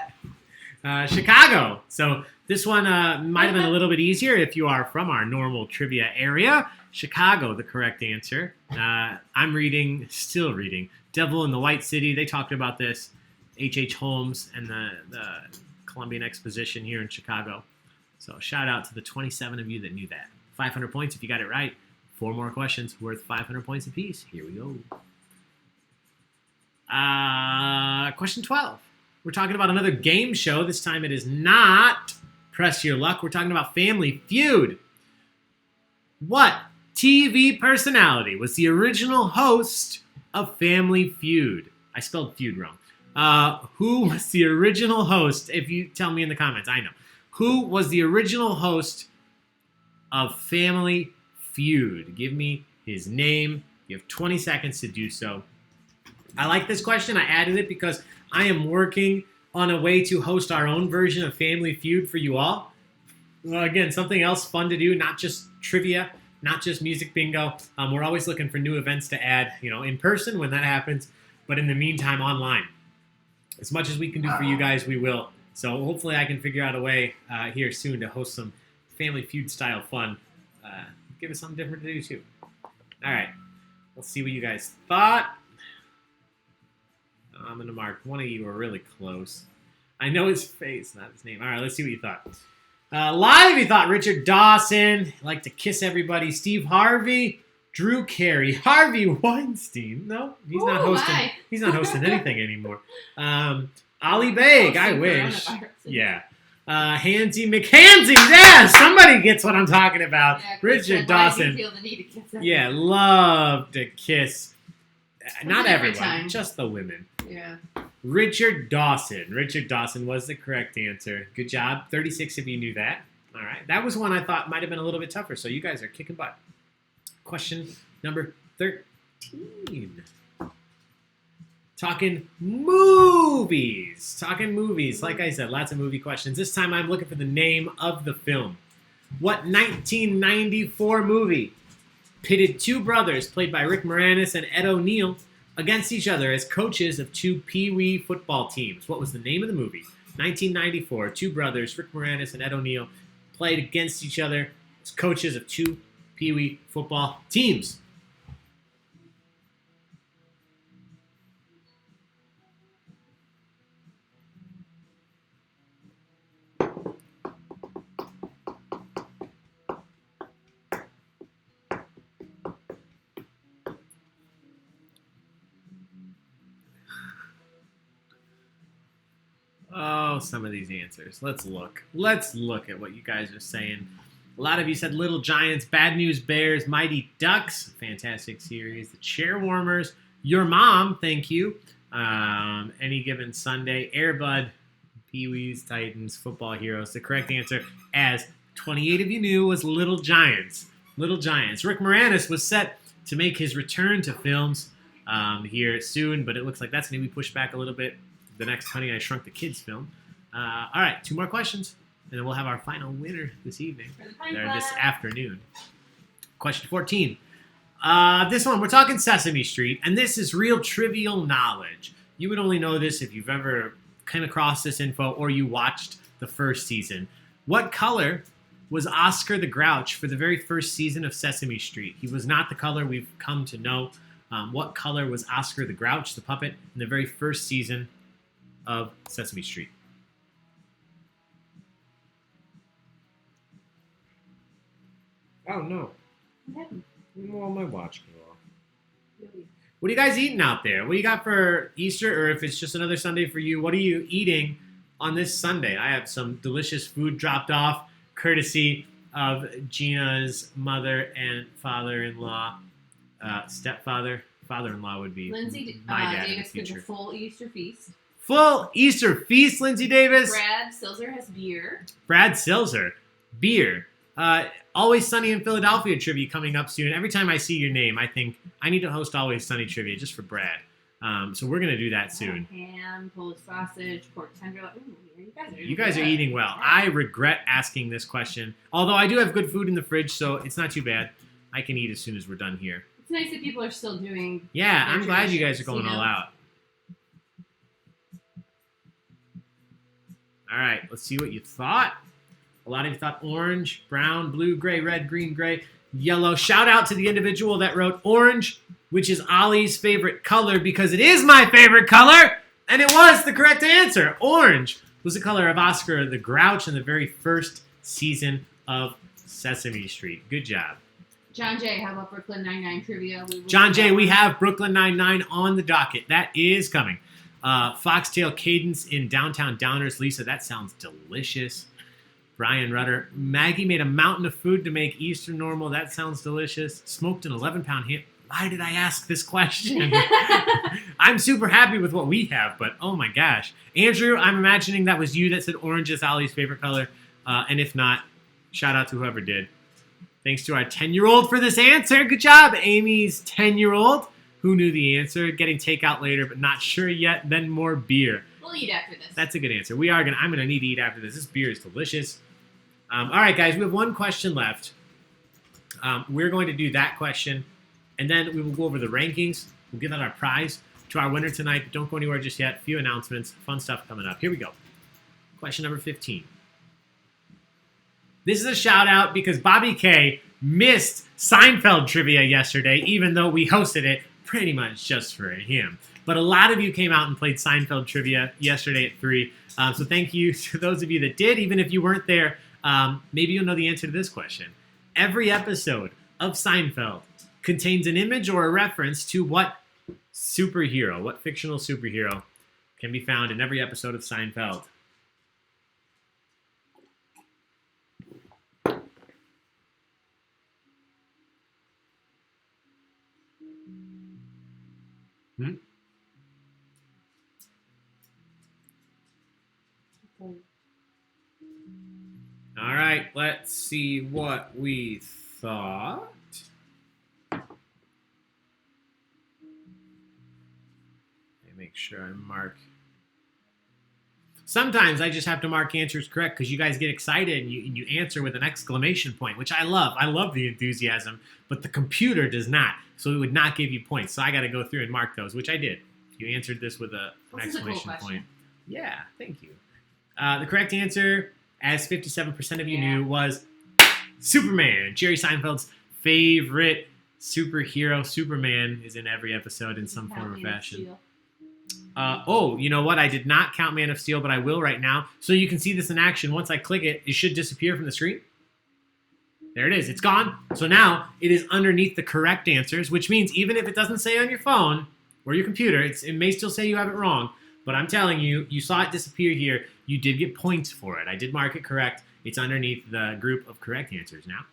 that. Chicago. So this one might have been a little bit easier if you are from our normal trivia area. Chicago, the correct answer. I'm still reading, Devil in the White City. They talked about this. H.H. Holmes and the Columbian Exposition here in Chicago. So shout out to the 27 of you that knew that. 500 points if you got it right. 4 more questions worth 500 points apiece. Here we go. Question 12. We're talking about another game show. This time it is not Press Your Luck. We're talking about Family Feud. What TV personality was the original host of Family Feud? I spelled feud wrong. Who was the original host? If you tell me in the comments, I know. Who was the original host of Family Feud? Give me his name. You have 20 seconds to do so. I like this question. I added it because I am working on a way to host our own version of Family Feud for you all. Well, again, something else fun to do, not just trivia, not just music bingo. We're always looking for new events to add, in person when that happens, but in the meantime, online. As much as we can do for you guys, we will. So hopefully I can figure out a way here soon to host some Family Feud style fun. Give us something different to do too. All right, let's see what you guys thought. I'm going to mark one of you are really close. I know his face, not his name. All right, let's see what you thought. A lot of you thought Richard Dawson, like to kiss everybody. Steve Harvey, Drew Carey, Harvey Weinstein. No, he's not hosting. My. He's not hosting anything anymore. Ali Baig, I wish. Yeah. Hansy McHansy. Yeah, somebody gets what I'm talking about. Yeah, Richard why do Dawson. you feel the need to kiss them? Yeah, love to kiss. Not every everyone, time. just the women. Yeah. Richard Dawson. Richard Dawson was the correct answer. Good job. 36 of you knew that. All right. That was one I thought might have been a little bit tougher, so you guys are kicking butt. Question number 13. Talking movies. Talking movies. Like I said, lots of movie questions. This time I'm looking for the name of the film. What 1994 movie pitted two brothers played by Rick Moranis and Ed O'Neill against each other as coaches of two Pee-wee football teams? What was the name of the movie? 1994. Two brothers, Rick Moranis and Ed O'Neill, played against each other as coaches of two Pee-wee football teams. Oh, some of these answers. Let's look. Let's look at what you guys are saying. A lot of you said Little Giants, Bad News Bears, Mighty Ducks, fantastic series. The Chair Warmers, Your Mom, thank you. Any Given Sunday, Airbud, Pee-wee's, Titans, Football Heroes. The correct answer, as 28 of you knew, was Little Giants. Little Giants. Rick Moranis was set to make his return to films here soon, but it looks like that's going to be pushed back a little bit. The next Honey, I Shrunk the Kids film. All right, two more questions, and then we'll have our final winner this evening, or this afternoon. Question 14. This one, we're talking Sesame Street, and this is real trivial knowledge. You would only know this if you've ever come across this info or you watched the first season. What color was Oscar the Grouch for the very first season of Sesame Street? He was not the color we've come to know. What color was Oscar the Grouch, the puppet, in the very first season of Sesame Street? Oh, no. What happened? Well, my watch came off. Really? What are you guys eating out there? What do you got for Easter, or if it's just another Sunday for you, what are you eating on this Sunday? I have some delicious food dropped off, courtesy of Gina's mother and father-in-law, stepfather. Father-in-law would be Lindsay my dad in the Davis gives a future. full Easter feast. Full Easter feast, Lindsay Davis. Brad Silzer has beer. Brad Silzer, beer. Always Sunny in Philadelphia trivia coming up soon. Every time I see your name, I think I need to host Always Sunny trivia just for Brad. So we're going to do that soon. Ham, Polish sausage, pork tenderloin. Ooh, You guys are eating well. I regret asking this question. Although I do have good food in the fridge, so it's not too bad. I can eat as soon as we're done here. It's nice that people are still doing. Yeah, their I'm glad you guys are traditions, going all out. All right, let's see what you thought. A lot of you thought orange, brown, blue, gray, red, green, gray, yellow. Shout out to the individual that wrote orange, which is Ollie's favorite color, because it is my favorite color, and it was the correct answer. Orange was the color of Oscar the Grouch in the very first season of Sesame Street. Good job. John Jay, how about Brooklyn Nine-Nine trivia? John Jay, we have Brooklyn Nine-Nine on the docket. That is coming. Foxtail Cadence in Downtown Downers. Lisa, that sounds delicious. Brian Rudder. Maggie made a mountain of food to make Easter normal. That sounds delicious. Smoked an 11-pound ham. Why did I ask this question? I'm super happy with what we have, but oh my gosh. Andrew, I'm imagining that was you that said orange is Ollie's favorite color. And if not, shout out to whoever did. Thanks to our 10-year-old for this answer. Good job, Amy's 10-year-old. Who knew the answer? Getting takeout later, but not sure yet. Then more beer. We'll eat after this. That's a good answer. I'm gonna need to eat after this. This beer is delicious. All right, guys, we have one question left. We're going to do that question, and then we will go over the rankings. We'll give out our prize to our winner tonight, but don't go anywhere just yet. A few announcements, fun stuff coming up. Here we go. Question number 15. This is a shout out because Bobby K missed Seinfeld trivia yesterday, even though we hosted it pretty much just for him. But a lot of you came out and played Seinfeld trivia yesterday at 3. So thank you to those of you that did. Even if you weren't there, maybe you'll know the answer to this question. Every episode of Seinfeld contains an image or a reference to what superhero, what fictional superhero can be found in every episode of Seinfeld? Hmm? Okay. All right, let's see what we thought. Make sure I mark. Sometimes I just have to mark answers correct because you guys get excited and you answer with an exclamation point, which I love. I love the enthusiasm, but the computer does not. So it would not give you points. So I got to go through and mark those, which I did. You answered this with an exclamation point. Yeah, thank you. The correct answer, as 57% of you knew, was Superman. Jerry Seinfeld's favorite superhero. Superman is in every episode in some form or fashion. You know what? I did not count Man of Steel, but I will right now. So you can see this in action. Once I click it, it should disappear from the screen. There it is. It's gone. So now it is underneath the correct answers, which means even if it doesn't say on your phone or your computer, it may still say you have it wrong. But I'm telling you, you saw it disappear here. You did get points for it. I did mark it correct. It's underneath the group of correct answers now.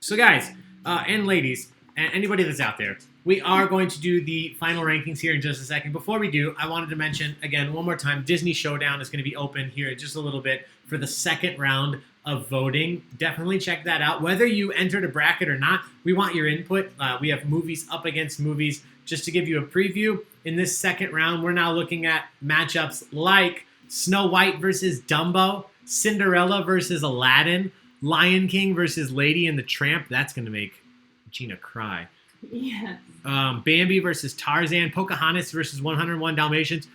So guys and ladies, and anybody that's out there, we are going to do the final rankings here in just a second. Before we do, I wanted to mention, again, one more time, Disney Showdown is going to be open here in just a little bit for the second round of voting. Definitely check that out. Whether you entered a bracket or not, we want your input. We have movies up against movies. Just to give you a preview, in this second round, we're now looking at matchups like Snow White versus Dumbo, Cinderella versus Aladdin, Lion King versus Lady and the Tramp. That's going to make Gina cry. Yeah. Bambi versus Tarzan, Pocahontas versus 101 Dalmatians.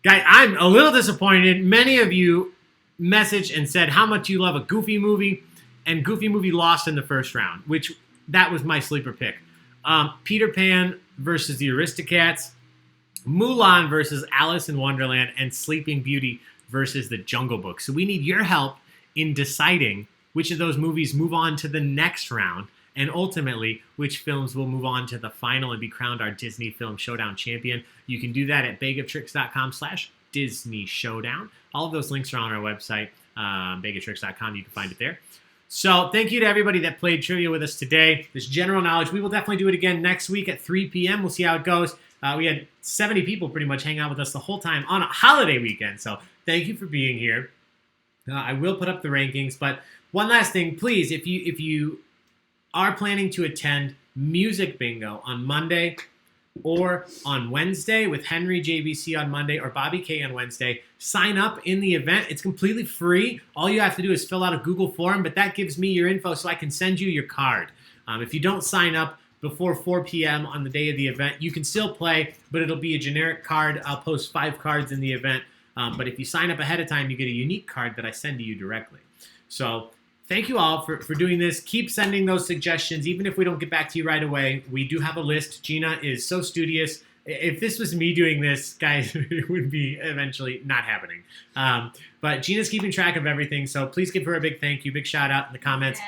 Guys, I'm a little disappointed. Many of you messaged and said how much you love a Goofy movie, and Goofy movie lost in the first round, which that was my sleeper pick. Peter Pan versus the Aristocats, Mulan versus Alice in Wonderland, and Sleeping Beauty versus the Jungle Book. So we need your help in deciding which of those movies move on to the next round, and ultimately, which films will move on to the final and be crowned our Disney Film Showdown champion. You can do that at baigoftricks.com/Disney Showdown. All of those links are on our website, baigoftricks.com. You can find it there. So thank you to everybody that played trivia with us today. This general knowledge, we will definitely do it again next week at 3 p.m. We'll see how it goes. We had 70 people pretty much hang out with us the whole time on a holiday weekend. So thank you for being here. I will put up the rankings, but one last thing, please, if you are planning to attend Music Bingo on Monday or on Wednesday with Henry JVC on Monday or Bobby K on Wednesday, sign up in the event. It's completely free. All you have to do is fill out a Google form, but that gives me your info so I can send you your card. If you don't sign up before 4 p.m. on the day of the event, you can still play, but it'll be a generic card. I'll post 5 cards in the event, but if you sign up ahead of time, you get a unique card that I send to you directly. So thank you all for doing this. Keep sending those suggestions. Even if we don't get back to you right away, we do have a list. Gina is so studious. If this was me doing this, guys, it would be eventually not happening. But Gina's keeping track of everything, so please give her a big thank you, big shout out in the comments.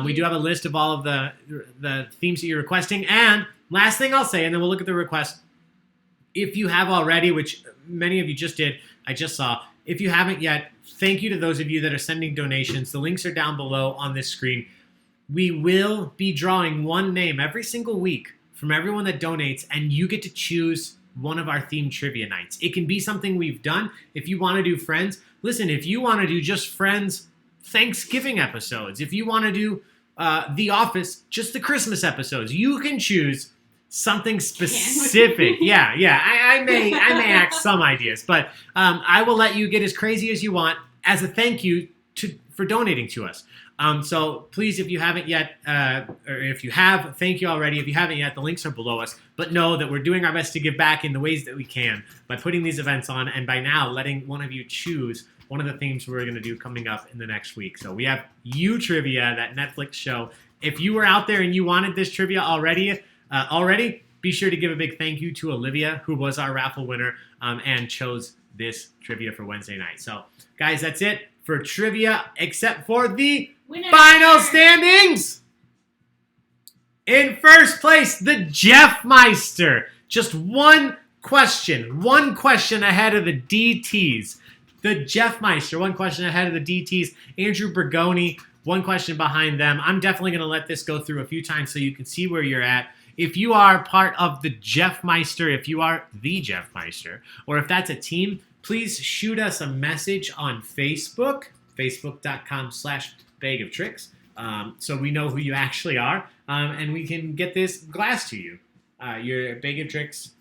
We do have a list of all of the themes that you're requesting. And last thing I'll say, and then we'll look at the request. If you have already, which many of you just did, I just saw. If you haven't yet, thank you to those of you that are sending donations. The links are down below on this screen. We will be drawing one name every single week from everyone that donates, and you get to choose one of our themed trivia nights. It can be something we've done. If you want to do Friends, listen, if you want to do just Friends Thanksgiving episodes, if you want to do The Office, just the Christmas episodes, you can choose something specific. Yeah. I may act some ideas, but I will let you get as crazy as you want as a thank you for donating to us. So please, if you haven't yet, or if you have, thank you already. If you haven't yet, the links are below us. But know that we're doing our best to give back in the ways that we can by putting these events on, and by now letting one of you choose one of the themes we're going to do coming up in the next week. So we have You Trivia, that Netflix show. If you were out there and you wanted this trivia already, be sure to give a big thank you to Olivia, who was our raffle winner and chose this trivia for Wednesday night. So, guys, that's it for trivia, except for the final standings. In first place, the Jeff Meister. Just one question ahead of the DTs. The Jeff Meister, one question ahead of the DTs. Andrew Bergoni, one question behind them. I'm definitely going to let this go through a few times so you can see where you're at. if you are part of the Jeff Meister, if you are the Jeff Meister, or if that's a team, please shoot us a message on Facebook, facebook.com/Baig of Tricks, so we know who you actually are, and we can get this glass to you, your Baig of Tricks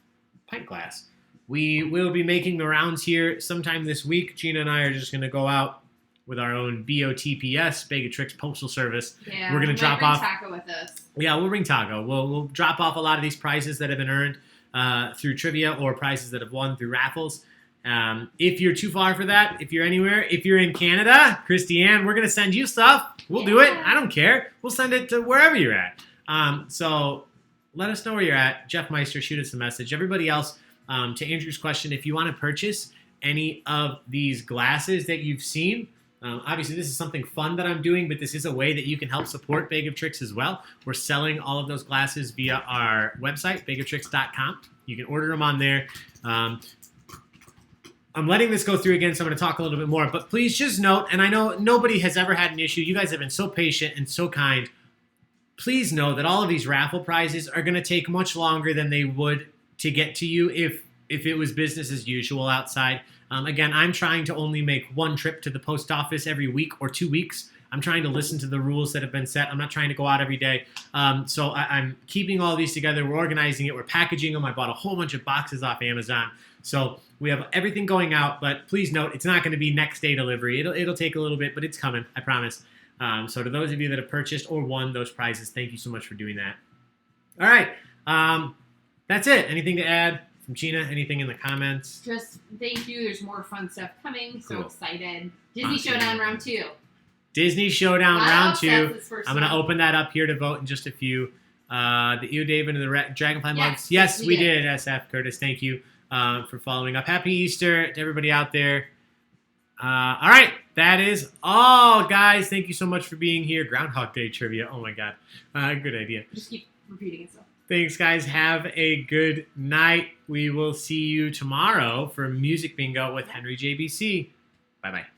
pint glass. We will be making the rounds here sometime this week. Gina and I are just going to go out with our own BOTPS, Baig of Tricks Postal Service. Yeah, we're going to drop off Taco with us. Yeah, we'll bring Taco. We'll drop off a lot of these prizes that have been earned through trivia or prizes that have won through raffles. If you're too far for that, if you're anywhere, if you're in Canada, Christiane, we're going to send you stuff. We'll do it. I don't care. We'll send it to wherever you're at. So let us know where you're at. Jeff Meister, shoot us a message. Everybody else, to Andrew's question, if you want to purchase any of these glasses that you've seen, obviously this is something fun that I'm doing, but this is a way that you can help support Baig of Tricks as well. We're selling all of those glasses via our website, baigoftricks.com. You can order them on there. I'm letting this go through again, so I'm going to talk a little bit more. But please just note, and I know nobody has ever had an issue. You guys have been so patient and so kind. Please know that all of these raffle prizes are going to take much longer than they would to get to you if it was business as usual outside. Again, I'm trying to only make one trip to the post office every week or 2 weeks. I'm trying to listen to the rules that have been set. I'm not trying to go out every day. So I'm keeping all these together. We're organizing it. We're packaging them. I bought a whole bunch of boxes off Amazon. So we have everything going out. But please note, it's not going to be next day delivery. It'll take a little bit, but it's coming. I promise. So to those of you that have purchased or won those prizes, thank you so much for doing that. All right. That's it. Anything to add from Gina? Anything in the comments? Just thank you. There's more fun stuff coming. So Cool. excited. Disney Showdown round 2. Disney Showdown round 2. I'm going to one. open that up here to vote in just a few. The EO David and the Dragonfly mugs. Yes, Yes, we we did. did. SF Curtis, thank you for following up. Happy Easter to everybody out there. All right, that is all, guys. Thank you so much for being here. Groundhog Day trivia. Oh my God, good idea. Just keep repeating itself. Thanks, guys. Have a good night. We will see you tomorrow for Music Bingo with Henry JBC. Bye bye.